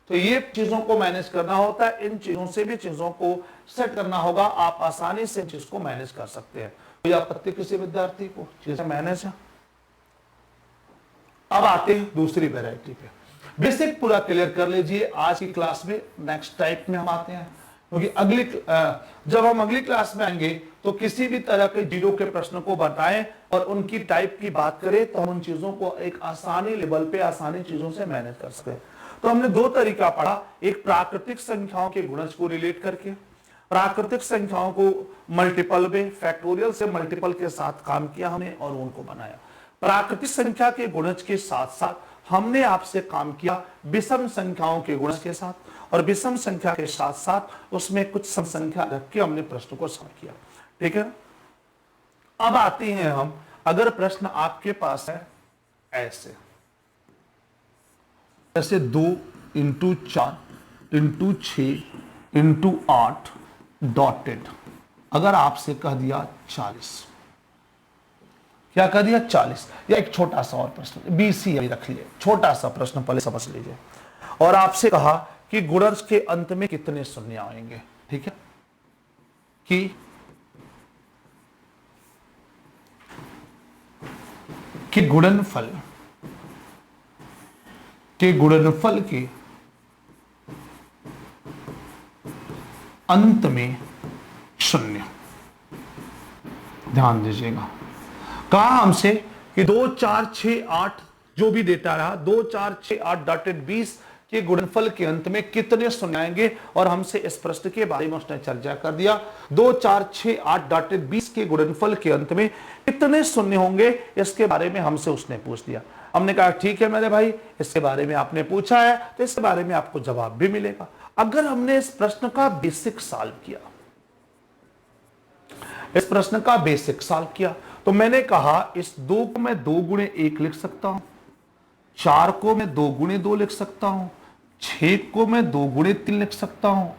S1: तो ये चीजों को मैनेज करना होता है, इन चीजों से भी चीजों को सेट करना होगा, आप आसानी से चीज को मैनेज कर सकते हैं। कोई आपत्ति किसी विद्यार्थी को चीजें मैनेज है। अब आते हैं दूसरी वैरायटी पे। बेसिक पूरा क्लियर कर लीजिए आज की क्लास में, नेक्स्ट टाइप में हम आते हैं, क्योंकि जब हम अगली क्लास में आएंगे तो किसी भी तरह के जीरो के प्रश्न को बताएं और उनकी टाइप की बात करें, तो हम उन चीजों को एक आसानी लेवल पे आसानी चीजों से मैनेज कर सकते हैं। तो हमने 2 तरीका पढ़ा, एक प्राकृतिक संख्याओं के गुणज को रिलेट करके, प्राकृतिक संख्याओं को मल्टीपल में फैक्टोरियल से मल्टीपल के साथ काम किया हमने और उनको बनाया। प्राकृतिक संख्या के गुणज के साथ साथ हमने आपसे काम किया विषम संख्याओं के गुणज के साथ, और विषम संख्या के साथ साथ उसमें कुछ सम संख्या रख के हमने प्रश्न को सॉल्व किया। ठीक है, अब आते हैं हम, अगर प्रश्न आपके पास है ऐसे, जैसे 2 इंटू 4 इंटू 6 इंटू 8 डॉटेड, अगर आपसे कह दिया 40, क्या कह दिया 40, या एक छोटा सा और प्रश्न BC रख लिए, छोटा सा प्रश्न पहले समझ लीजिए, और आपसे कहा कि गुणज के अंत में कितने शून्य आएंगे। ठीक है, कि गुणनफल के अंत में शून्य, ध्यान दीजिएगा, कहा हमसे कि 2 4 6 8 जो भी डेटा रहा 2 4 6 8 डॉटेड 20 के गुणनफल के अंत में कितने शून्य आएंगे, और हमसे इस प्रश्न के बारे में उसने चर्चा कर दिया। 2 4 6 8 डॉटेड 20 के गुणनफल के अंत में कितने शून्य होंगे, इसके बारे में हमसे उसने पूछ दिया। हमने कहा ठीक है मेरे भाई, इसके बारे में आपने पूछा है तो इसके बारे में आपको जवाब भी मिलेगा। अगर हमने इस प्रश्न का बेसिक सॉल्व किया, इस प्रश्न का बेसिक सॉल्व किया, तो मैंने कहा इस 2 को मैं 2 गुणे 1 लिख सकता हूं, 4 को मैं 2 गुणे 2 लिख सकता हूं, 6 को मैं 2 गुणे 3 लिख सकता हूं,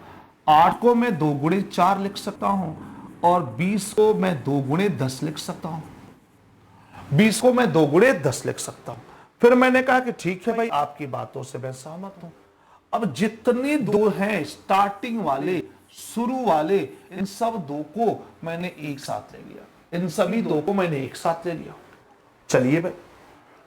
S1: 8 को मैं 2 गुणे 4 लिख सकता हूं, और 20 को मैं 2 गुणे 10 लिख सकता हूं। 20 को मैं 2 गुणे 10 लिख सकता हूं। फिर मैंने कहा कि ठीक है भाई, आपकी बातों से मैं सहमत हूं। अब जितने 2 हैं स्टार्टिंग वाले, शुरू वाले, इन सब 2 को मैंने एक साथ ले लिया, इन सभी 2 को मैंने एक साथ ले लिया। चलिए भाई,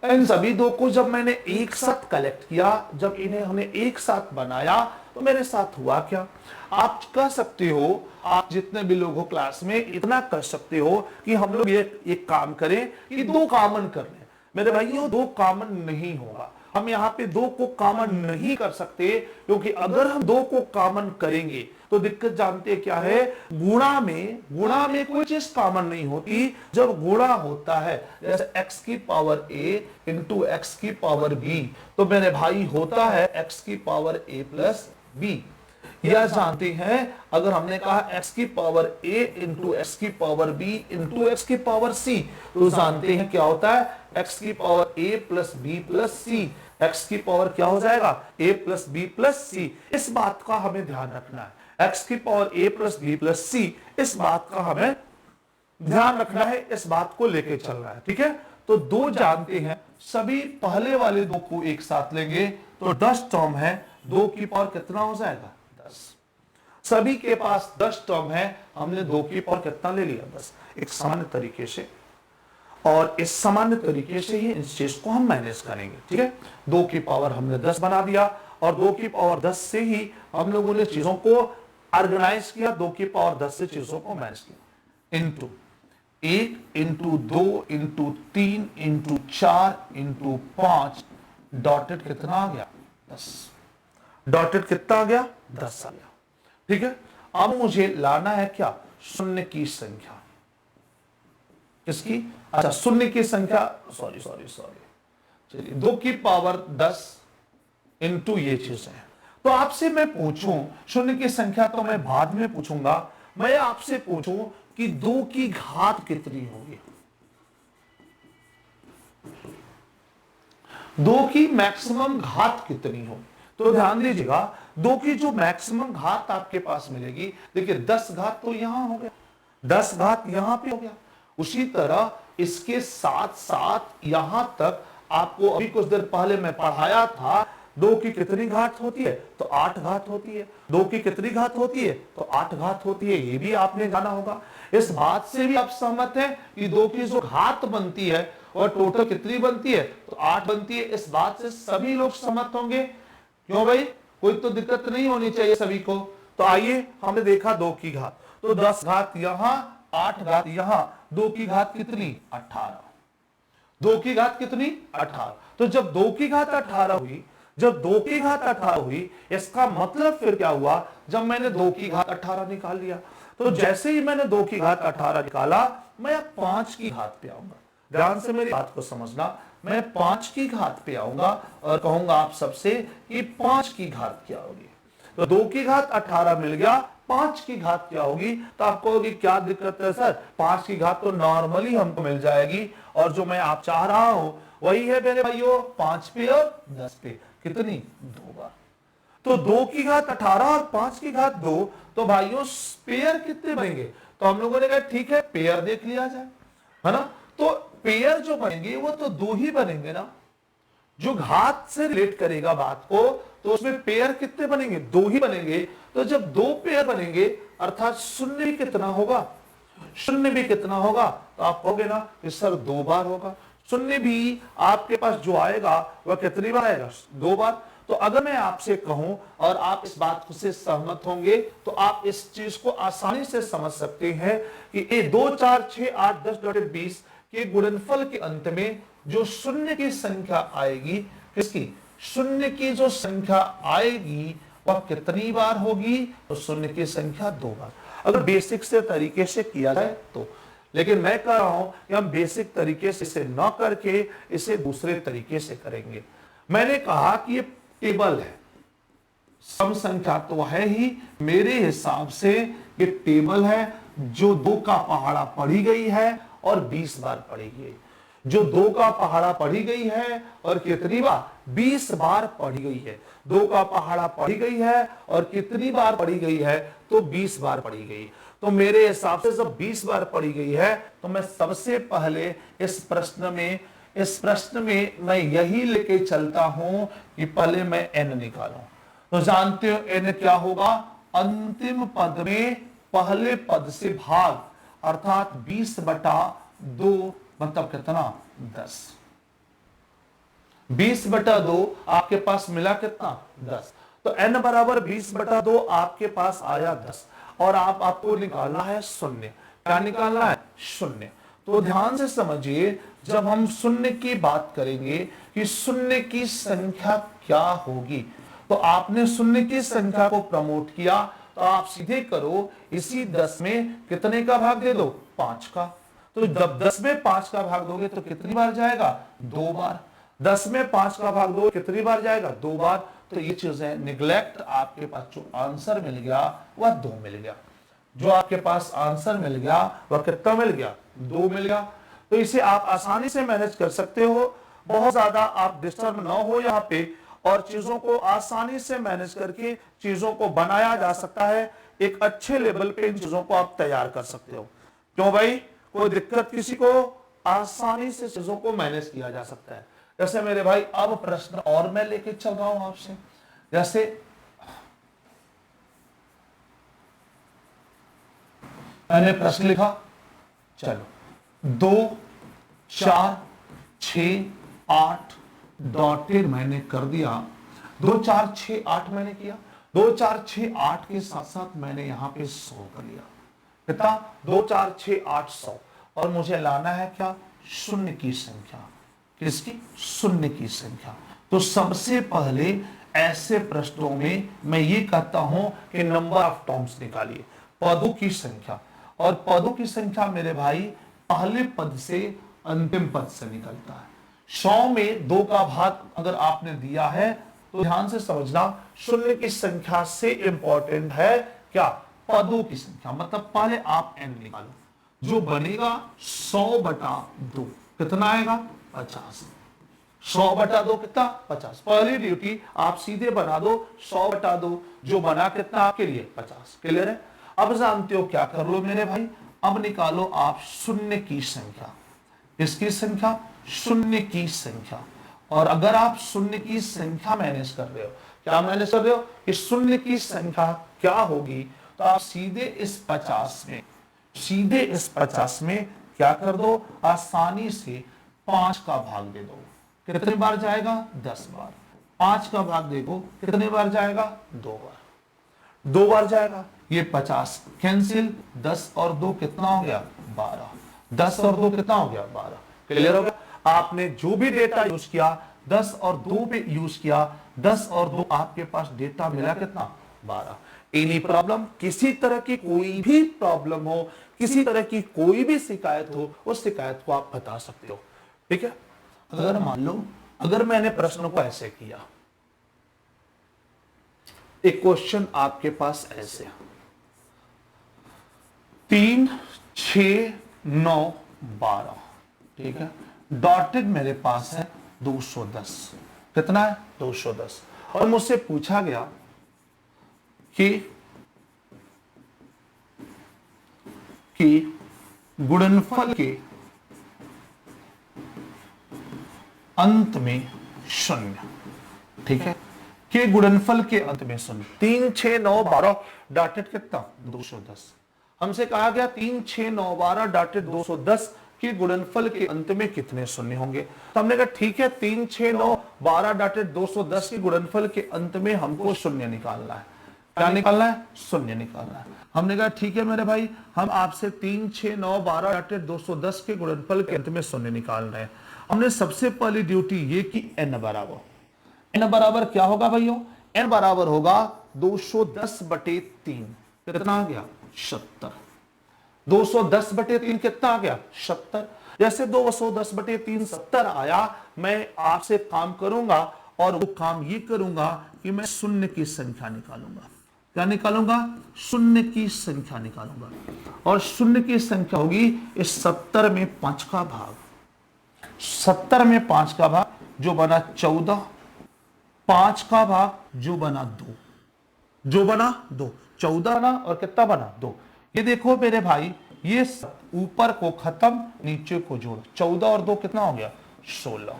S1: इन सभी 2 को जब मैंने एक साथ कलेक्ट किया, जब इन्हें हमने एक साथ बनाया, तो मेरे साथ हुआ क्या, आप कह सकते हो, आप जितने भी लोग हो क्लास में इतना कर सकते हो कि हम लोग एक काम करें कि 2 कॉमन कर लें। मेरे भाइयों 2 कॉमन नहीं होगा, हम यहाँ पे 2 को कॉमन नहीं कर सकते, क्योंकि अगर हम 2 को कॉमन करेंगे तो दिक्कत जानते हैं क्या है, गुणा में कोई चीज कॉमन नहीं होती। जब गुणा होता है जैसे x की पावर a इंटू एक्स की पावर b, तो मेरे भाई होता है x की पावर a प्लस b। यह जानते हैं अगर हमने कहा x की पावर a इंटू एक्स की पावर b इंटू एक्स की पावर c, तो जानते हैं क्या होता है x की power a plus b plus c। x की पावर क्या हो जाएगा a plus b plus c। इस बात का हमें ध्यान रखना है, x की power a plus b plus c, इस बात का हमें ध्यान रखना है, इस बात को लेके चलना है। ठीक है, तो 2 जानते हैं, सभी पहले वाले 2 को एक साथ लेंगे तो 10 टर्म है, 2 की पावर कितना हो जाएगा 10। सभी के पास 10 टर्म है, हमने 2 की पावर कितना ले लिया 10, एक सामान्य तरीके से। और इस सामान्य तरीके से ही इस चीज को हम मैनेज करेंगे। ठीक है, 2 की पावर हमने 10 बना दिया और 2 की पावर 10 से ही हम लोगों ने चीजों को ऑर्गेनाइज किया, 2 की पावर 10 से चीजों को मैनेज किया। Into 1 into 2 into 3 into 4 into 5, dotted कितना आ गया 10। डॉटेड कितना आ गया 10 आ गया। ठीक है, अब मुझे लाना है क्या, शून्य की संख्या। किसकी, अच्छा शून्य की संख्या, सॉरी चलिए 2 की पावर 10 इंटू ये चीज है। तो आपसे मैं पूछूं, शून्य की संख्या तो मैं बाद में पूछूंगा, मैं आपसे पूछूं कि 2 की घात कितनी होगी, 2 की मैक्सिमम घात कितनी हो। तो ध्यान दीजिएगा, 2 की जो मैक्सिमम घात आपके पास मिलेगी, देखिए 10 घात तो यहां हो गया, 10 घात यहां पे हो गया, उसी तरह इसके साथ साथ यहां तक आपको अभी कुछ देर पहले मैं पढ़ाया था, 2 की कितनी घात होती है, तो 8 घात होती है। 2 की कितनी घात होती है, तो 8 घात होती है, ये भी आपने जाना होगा। इस बात से भी आप सहमत हैं कि 2 की जो घात बनती है और टोटल कितनी बनती है, तो 8 बनती है। इस बात से सभी लोग सहमत होंगे, क्यों भाई, कोई तो दिक्कत नहीं होनी चाहिए सभी को। तो आइए, हमने देखा 2 की घात, तो 10 घात यहां, 8 घात यहां, 2 की घात कितनी 18। 2 की घात कितनी 18। तो जब 2 की घात 18 हुई, जब 2 की घात 18 हुई, इसका मतलब फिर क्या हुआ, जब मैंने 2 की घात 18 निकाल लिया, तो जैसे ही मैंने 2 की घात 18 निकाला, मैं अब 5 की घात पे आऊंगा। ध्यान से मेरी बात को समझना, मैं 5 की घात पे आऊंगा और कहूंगा आप सबसे कि 5 की घात क्या होगी। तो 2 की घात 18 मिल गया, 5 की घात क्या होगी, तो आप कहोगे क्या दिक्कत है सर, 5 की घात तो नॉर्मली हमको मिल जाएगी, और जो मैं आप चाह रहा हूं वही है मेरे भाइयों, 5 पे और 10 पे, कितनी 2 बार। तो 2 की घात 18 और 5 की घात 2, तो भाइयों पेयर कितने बनेंगे, तो हम लोगों ने कहा ठीक है पेयर देख लिया जाए, है ना। तो पेयर जो बनेंगे वो तो 2 ही बनेंगे ना, जो घात से रिलेट करेगा बात को, तो उसमें पेयर कितने बनेंगे, 2 ही बनेंगे। तो जब 2 पेयर बनेंगे, अर्थात शून्य भी कितना होगा, शून्य भी कितना होगा, तो आप कहोगे ना कि सर 2 बार होगा। शून्य भी आपके पास जो आएगा वह कितनी बार आएगा, 2 बार। तो अगर मैं आपसे कहूं और आप इस बात से सहमत होंगे, तो आप इस चीज को आसानी से समझ सकते हैं कि 2 4 6 8 10 20 के गुणनफल के अंत में जो शून्य की संख्या आएगी, किसकी, शून्य की जो संख्या आएगी वह कितनी बार होगी, तो शून्य की संख्या 2 बार। अगर बेसिक से तरीके से किया जाए तो, लेकिन मैं कह रहा हूं कि हम बेसिक तरीके से इसे न करके इसे दूसरे तरीके से करेंगे। मैंने कहा कि ये टेबल है, सम संख्या तो है ही, मेरे हिसाब से ये टेबल है जो 2 का पहाड़ा पढ़ी गई है और 20 बार पढ़ी गई, जो 2 का पहाड़ा पढ़ी गई है और कितनी बार, 20 बार पढ़ी गई है। 2 का पहाड़ा पढ़ी गई है और कितनी बार पढ़ी गई है, तो 20 बार पढ़ी गई। तो मेरे हिसाब से जब 20 बार पढ़ी गई है, तो मैं सबसे पहले इस प्रश्न में मैं यही लेके चलता हूं कि पहले मैं n निकालूं। तो जानते हो n क्या होगा, अंतिम पद में पहले पद से भाग, अर्थात 20/2 मतलब कितना 10। 20/2 आपके पास मिला कितना 10। तो n बराबर 20/2 आपके पास आया 10, और आपको निकालना है शून्य। क्या निकालना है, शून्य। तो ध्यान से समझिए, जब हम शून्य की बात करेंगे कि शून्य की संख्या क्या होगी, तो आपने शून्य की संख्या को प्रमोट किया, तो आप सीधे करो, इसी 10 में कितने का भाग दे दो, 5 का। तो जब 10 में 5 का भाग दोगे तो कितनी बार जाएगा, 2 बार। 10 में 5 का भाग दो कितनी बार जाएगा, 2 बार। तो ये चीजें निगलेक्ट, आपके पास जो आंसर मिल गया वह 2 मिल गया। जो आपके पास आंसर मिल गया वह कितना मिल गया, 2 मिल गया। तो इसे आप आसानी से मैनेज कर सकते हो, बहुत ज्यादा आप डिस्टर्ब ना हो यहाँ पे, और चीजों को आसानी से मैनेज करके चीजों को बनाया जा सकता है। एक अच्छे लेवल पे इन चीजों को आप तैयार कर सकते हो। क्यों भाई, कोई दिक्कत किसी को, आसानी से चीजों को मैनेज किया जा सकता है। जैसे मेरे भाई अब प्रश्न और मैं लेके चल रहा हूं आपसे, जैसे मैंने प्रश्न लिखा, चलो 2 4 6 8 डॉटेड मैंने कर दिया, 2 4 6 8 मैंने किया, 2 4 6 8 के साथ साथ मैंने यहां पे 100 कर लिया। कितना, 2 4 6 8 100। और मुझे लाना है क्या, शून्य की संख्या। किसकी, शून्य की संख्या। तो सबसे पहले ऐसे प्रश्नों में मैं ये कहता हूं कि नंबर ऑफ टर्म्स निकालिए, पदों की संख्या। और पदों की संख्या मेरे भाई पहले पद से अंतिम पद से निकलता है। 100 में 2 का भाग अगर आपने दिया है तो ध्यान से समझना, शून्य की संख्या से इंपॉर्टेंट है क्या, पदों की संख्या। मतलब पहले आप n निकालो, जो बनेगा 100/2 कितना आएगा, 50। 100/2 कितना, 50। पहली ड्यूटी आप सीधे बना दो, 100/2 जो बना कितना आपके लिए, 50। क्लियर है। अब जानते हो क्या कर लो मेरे भाई, अब निकालो आप शून्य की संख्या। इसकी संख्या, शून्य की संख्या। और अगर आप शून्य की संख्या मैनेज कर रहे हो, क्या मैनेज कर रहे हो कि शून्य की संख्या क्या होगी, तो आप सीधे इस 50 में क्या कर दो, आसानी से 5 का भाग दे दो। कितने बार जाएगा, 10 बार। 5 का भाग देखो कितने बार जाएगा, 2 बार। 2 बार जाएगा। ये 50 कैंसिल, 10 और 2 कितना हो गया, 12। 10 और 2 कितना हो गया, 12। क्लियर हो गया। आपने जो भी डेटा यूज किया 10 और 2 पे यूज किया, 10 और 2 आपके पास डेटा मिला कितना, 12। एनी प्रॉब्लम, किसी तरह की कोई भी प्रॉब्लम हो, किसी तरह की कोई भी शिकायत हो, उस शिकायत को आप बता सकते हो। ठीक है। अगर मान लो, अगर मैंने प्रश्न को ऐसे किया, एक क्वेश्चन आपके पास ऐसे 3 6 9 12, ठीक है, डॉटेड मेरे पास है 210। कितना है, 210। और मुझसे पूछा गया कि गुणनफल के अंत में शून्य, ठीक है, के गुणनफल के अंत में शून्य। 3 6 9 12 डॉटेड कितना, 210। हमसे कहा गया 3 6 9 12 डॉटेड 210 कि गुणनफल के अंत में कितने शून्य होंगे। तो हमने कहा ठीक है, 3 6 9 12 डॉटेड 210 के गुणनफल के अंत में हमको शून्य निकालना है। क्या निकालना है, शून्य निकालना है। हमने कहा ठीक है मेरे भाई, हम आपसे 3 6 9 12 डॉटेड 210 के गुणनफल के अंत में शून्य निकालना है। हमने सबसे पहली ड्यूटी ये की n बराबर क्या होगा भाइयों, n बराबर होगा 210/3। कितना आ गया, 70। 210/3 कितना आ गया, 70। जैसे 210/3 70 आया, मैं आपसे काम करूंगा और वो काम ये करूंगा कि मैं शून्य की संख्या निकालूंगा। क्या निकालूंगा, शून्य की संख्या निकालूंगा। और शून्य की संख्या होगी इस 70 में 5 का भाग। 70 में 5 का भाग जो बना 14, 5 का भाग जो बना 2, जो बना 2, 14 बना और कितना बना, 2। ये देखो मेरे भाई, ये ऊपर को खत्म, नीचे को जोड़, 14 और 2 कितना हो गया, 16।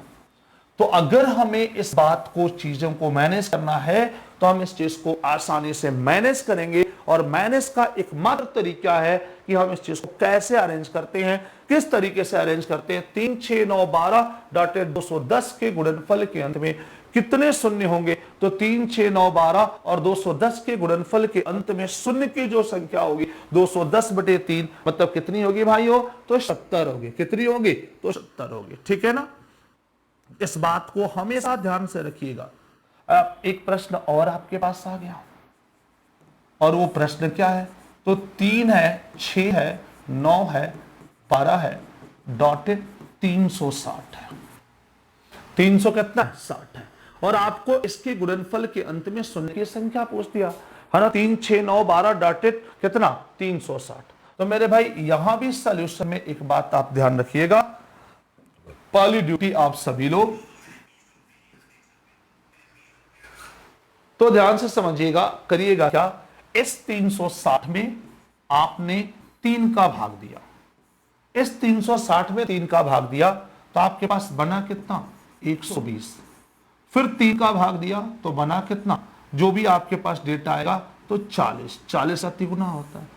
S1: तो अगर हमें इस बात को, चीजों को मैनेज करना है, तो हम इस चीज को आसानी से मैनेज करेंगे। और मैनेज का एकमात्र तरीका है कि हम इस चीज को कैसे अरेंज करते हैं, किस तरीके से अरेंज करते हैं। 3 6 9 12 डॉटेड 210 के गुणनफल के अंत में कितने शून्य होंगे? तो 3, 6, 9, 12 और 210 के गुणनफल के अंत में शून्य की जो संख्या होगी 210/3 मतलब कितनी होगी भाइयों? तो 70 होगी। कितनी होगी? तो 70 होगी। ठीक है ना, इस बात को हमेशा ध्यान से रखिएगा। अब एक प्रश्न और आपके पास आ गया, और वो प्रश्न क्या है? तो 3 है, 6 है, 9 है, 12 है, डॉटेड 360 है। 300 कितना? 60 है। और आपको इसके गुणनफल के अंत में शून्य की संख्या पूछ दिया है ना, 3, 6, 9, 12 डॉटेड कितना? 360। तो मेरे भाई यहां भी सॉल्यूशन में एक बात आप ध्यान रखिएगा, पहली ड्यूटी आप सभी लोग तो ध्यान से समझिएगा, करिएगा क्या? इस 360 में आपने 3 का भाग दिया, इस 360 में 3 का भाग दिया तो आपके पास बना कितना? 120। फिर 3 का भाग दिया तो बना कितना? जो भी आपके पास डेटा आएगा तो 40। 40 अतिगुना होता है।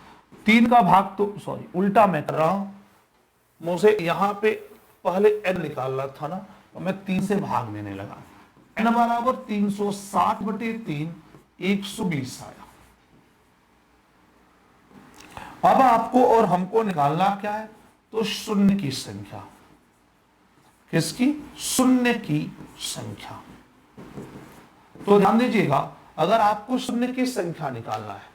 S1: 3 का भाग तो सॉरी उल्टा मैं कर रहा हूं, मुझे यहां पे पहले n निकालना था ना, तो मैं 3 से भाग लेने लगा। n बराबर 360/3 120 आया। अब आपको और हमको निकालना क्या है? तो शून्य की संख्या। किसकी? शून्य की संख्या। तो ध्यान दीजिएगा, अगर आपको शून्य की संख्या निकालना है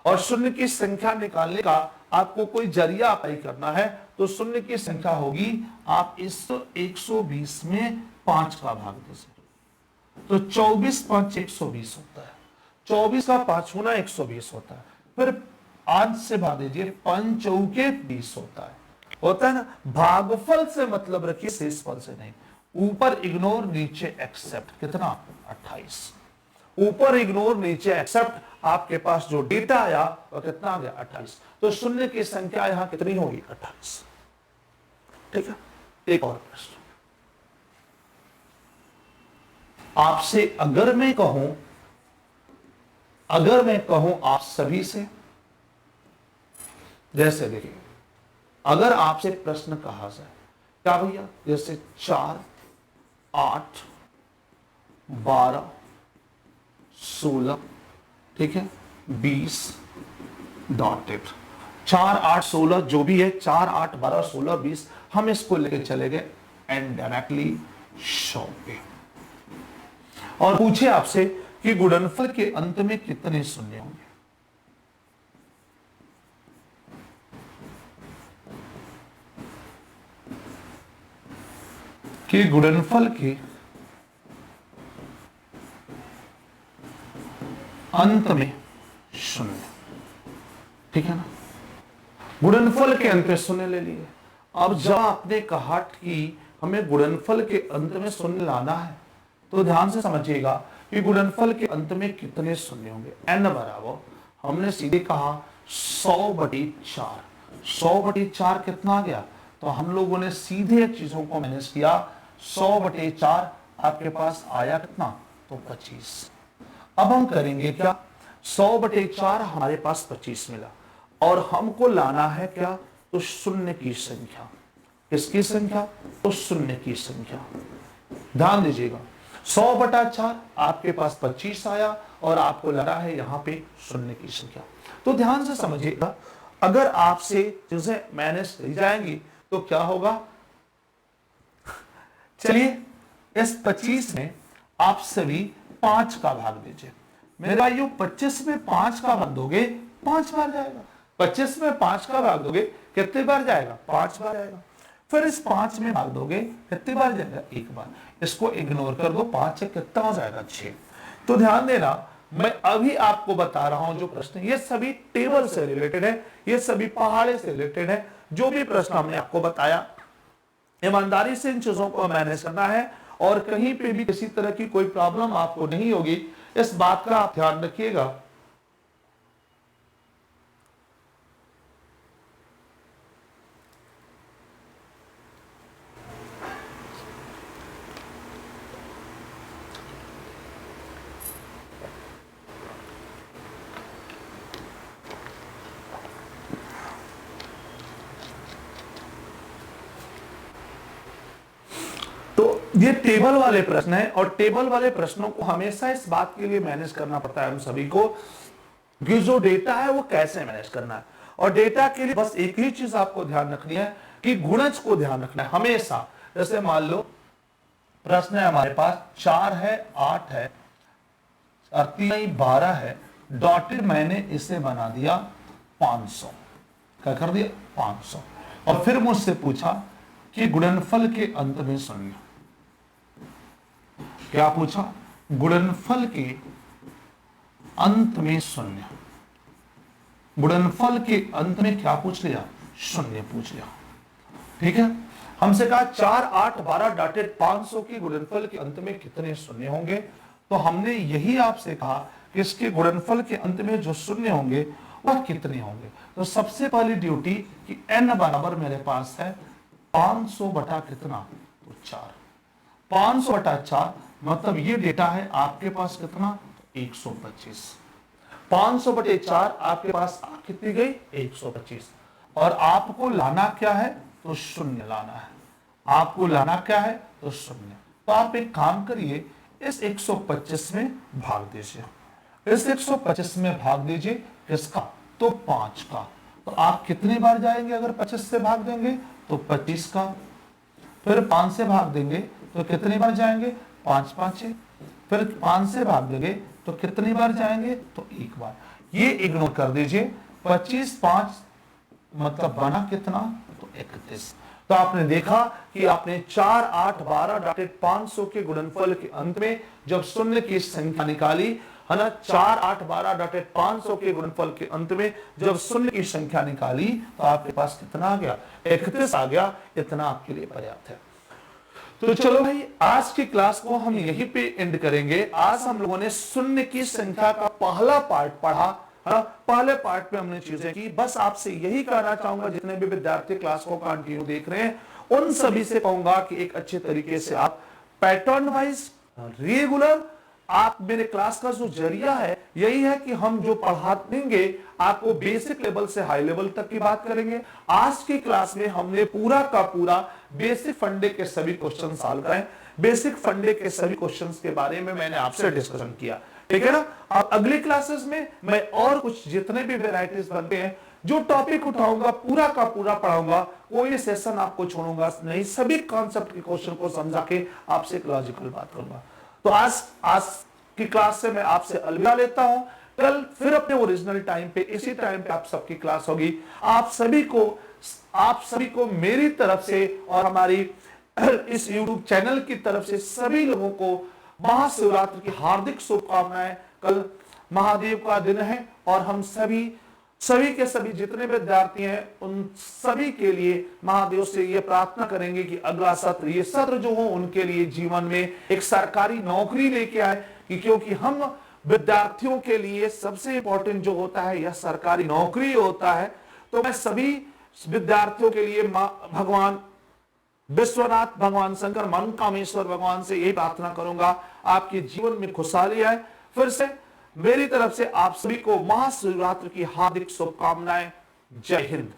S1: और शून्य की संख्या निकालने का आपको कोई जरिया अप्लाई करना है, तो शून्य की संख्या होगी, आप इस 120 में 5 का भाग दीजिए तो 24 5 120 होता है। 24 का 5 गुना 120 होता है। फिर 5 से भाग दीजिए, 5 चौके 20 होता है ना। भागफल से मतलब रखिए, शेषफल से नहीं। ऊपर इग्नोर, नीचे एक्सेप्ट। कितना? 28। ऊपर इग्नोर, नीचे एक्सेप्ट। आपके पास जो डेटा आया वो कितना आ गया? 28। तो शून्य की संख्या यहां कितनी होगी? 28। ठीक है, एक और प्रश्न आपसे, अगर मैं कहूं आप सभी से, जैसे देखिए, अगर आपसे प्रश्न कहा जाए क्या भैया, जैसे 4, 8, 12, 16, ठीक है, 20 डॉटेड 4, 8, 16 जो भी है, 4, 8, 12, 16, 20, हम इसको लेके चले गए एंड डायरेक्टली शो पे, और पूछे आपसे कि गुणनफल के अंत में कितने शून्य होंगे? कि गुणनफल के अंत में शून्य। ठीक है ना, गुणनफल के अंत में शून्य ले लिए। अब जब आपने कहा कि हमें गुणनफल के अंत में शून्य लाना है, तो ध्यान से समझिएगा कि गुणनफल के अंत में कितने शून्य होंगे। n बराबर हमने सीधे कहा 100/4। 100/4 कितना आ गया? तो हम लोगों ने सीधे चीजों को मैनेज किया। 100/4 आपके पास आया कितना? तो 25। अब हम करेंगे क्या? 100/4 हमारे पास 25 मिला, और हमको लाना है क्या? तो शून्य की संख्या। किसकी संख्या? तो शून्य की संख्या। ध्यान दीजिएगा, 100/4 आपके पास 25 आया, और आपको लगा है यहां पे शून्य की संख्या। तो ध्यान से समझिएगा, अगर आपसे चीजें मैनेज की जाएंगी तो क्या होगा? चलिए, इस 25 में आप सभी 5 का भाग दीजिए। मेरे भाइयों, 25 में 5 का भाग दोगे 5 बार जाएगा। 25 में 5 का भाग दोगे कितने बार जाएगा? 5 बार जाएगा। फिर इस 5 में भाग दोगे कितने बार जाएगा? 1 बार। इसको इग्नोर कर दो, 5 से कितना हो जाएगा? 6। तो ध्यान देना, मैं अभी आपको बता रहा हूं जो प्रश्न, ये सभी टेबल से रिलेटेड है, ये सभी पहाड़े से रिलेटेड है। जो भी प्रश्न हमने आपको बताया, ईमानदारी से इन चीजों को मैनेज करना है, और कहीं पे भी किसी तरह की कोई प्रॉब्लम आपको नहीं होगी, इस बात का आप ध्यान रखिएगा। ये टेबल वाले प्रश्न है और टेबल वाले प्रश्नों को हमेशा इस बात के लिए मैनेज करना पड़ता है हम सभी को कि जो डेटा है वो कैसे मैनेज करना है। और डेटा के लिए बस एक ही चीज आपको ध्यान रखनी है कि गुणज को ध्यान रखना है हमेशा। जैसे मान लो प्रश्न है हमारे पास 4 है 8 है और 3 12 है, डॉटेड मैंने इसे बना दिया 500। क्या कर दिया 500। और फिर मुझसे पूछा कि गुणनफल के अंत में शून्य। क्या पूछा? गुणनफल के अंत में शून्य। गुणनफल के अंत में क्या पूछ लिया? शून्य पूछ लिया। ठीक है, हमसे कहा 4 8 12 डॉटेड 500 के गुणनफल के अंत में कितने शून्य होंगे। तो हमने यही आपसे कहा कि इसके गुणनफल के अंत में जो शून्य होंगे वह कितने होंगे। तो सबसे पहली ड्यूटी कि n बराबर मेरे पास है 500 बटा कितना? तो 4। 500 बटा 4 मतलब ये डेटा है आपके पास कितना? 125। 500 बटे 4 आपके पास कितनी गई? 125। और आपको लाना क्या है? तो शून्य लाना है। आपको लाना क्या है? तो शून्य। तो आप एक काम करिए, इस 125 में भाग दीजिए। इस 125 में भाग दीजिए किसका? तो 5 का। तो आप कितनी बार जाएंगे अगर 25 से भाग देंगे? तो 25 का। फिर 5 से भाग देंगे तो कितनी बार जाएंगे? 5 5। फिर 5 से भाग देंगे तो कितनी बार जाएंगे? तो 1 बार। ये इग्नोर कर दीजिए। 25 5 मतलब बना कितना? तो 31। तो आपने देखा कि आपने 4 8 12 डॉटेड 500 के गुणनफल के अंत में जब शून्य की संख्या निकाली है ना, 4 8 12 डॉटेड 500 के गुणनफल के अंत में जब शून्य की संख्या निकाली तो आपके पास कितना आ गया? 31 आ गया। इतना आपके लिए पर्याप्त है। तो चलो भाई, आज की क्लास को हम यहीं पे एंड करेंगे। आज हम लोगों ने शून्य की संख्या का पहला पार्ट पढ़ा, है ना। पहले पार्ट पे हमने चीजें की। बस आपसे यही कहना चाहूंगा, जितने भी विद्यार्थी क्लास को कंटिन्यू देख रहे हैं उन सभी से कहूंगा कि एक अच्छे तरीके से आप पैटर्न वाइज रेगुलर आप मेरे क्लास का जो जरिया है यही है कि हम जो पढ़ाएंगे आपको बेसिक लेवल से हाई लेवल तक की बात करेंगे। आज की क्लास में हमने पूरा का पूरा बेसिक फंडे के सभी क्वेश्चन सॉल्व कराए। बेसिक फंडे के सभी क्वेश्चंस के बारे में मैंने आपसे डिस्कशन किया, ठीक है ना। अब अगली क्लासेस में मैं और कुछ जितने भी वेराइटीज बनते हैं जो टॉपिक उठाऊंगा पूरा का पूरा पढ़ाऊंगा। कोई सेशन आपको छोड़ूंगा नहीं, सभी कॉन्सेप्ट के क्वेश्चन को समझा के आपसे एक लॉजिकल बात करूंगा। तो आज की क्लास से मैं आपसे अलविदा लेता हूं। कल फिर अपने ओरिजिनल टाइम पे इसी टाइम पे आप सबकी क्लास होगी। आप सभी को मेरी तरफ से और हमारी इस YouTube चैनल की तरफ से सभी लोगों को महाशिवरात्रि की हार्दिक शुभकामनाएं। कल महादेव का दिन है और हम सभी के सभी जितने विद्यार्थी हैं उन सभी के लिए महादेव से ये प्रार्थना करेंगे कि अगला सत्र, ये सत्र जो हो उनके लिए जीवन में एक सरकारी नौकरी लेके आए, कि क्योंकि हम विद्यार्थियों के लिए सबसे इंपॉर्टेंट जो होता है यह सरकारी नौकरी होता है। तो मैं सभी विद्यार्थियों के लिए भगवान विश्वनाथ, भगवान शंकर, मनकामेश्वर भगवान से यही प्रार्थना करूंगा आपके जीवन में खुशहाली आए। फिर से मेरी तरफ से आप सभी को महाशिवरात्रि की हार्दिक शुभकामनाएं। जय हिंद।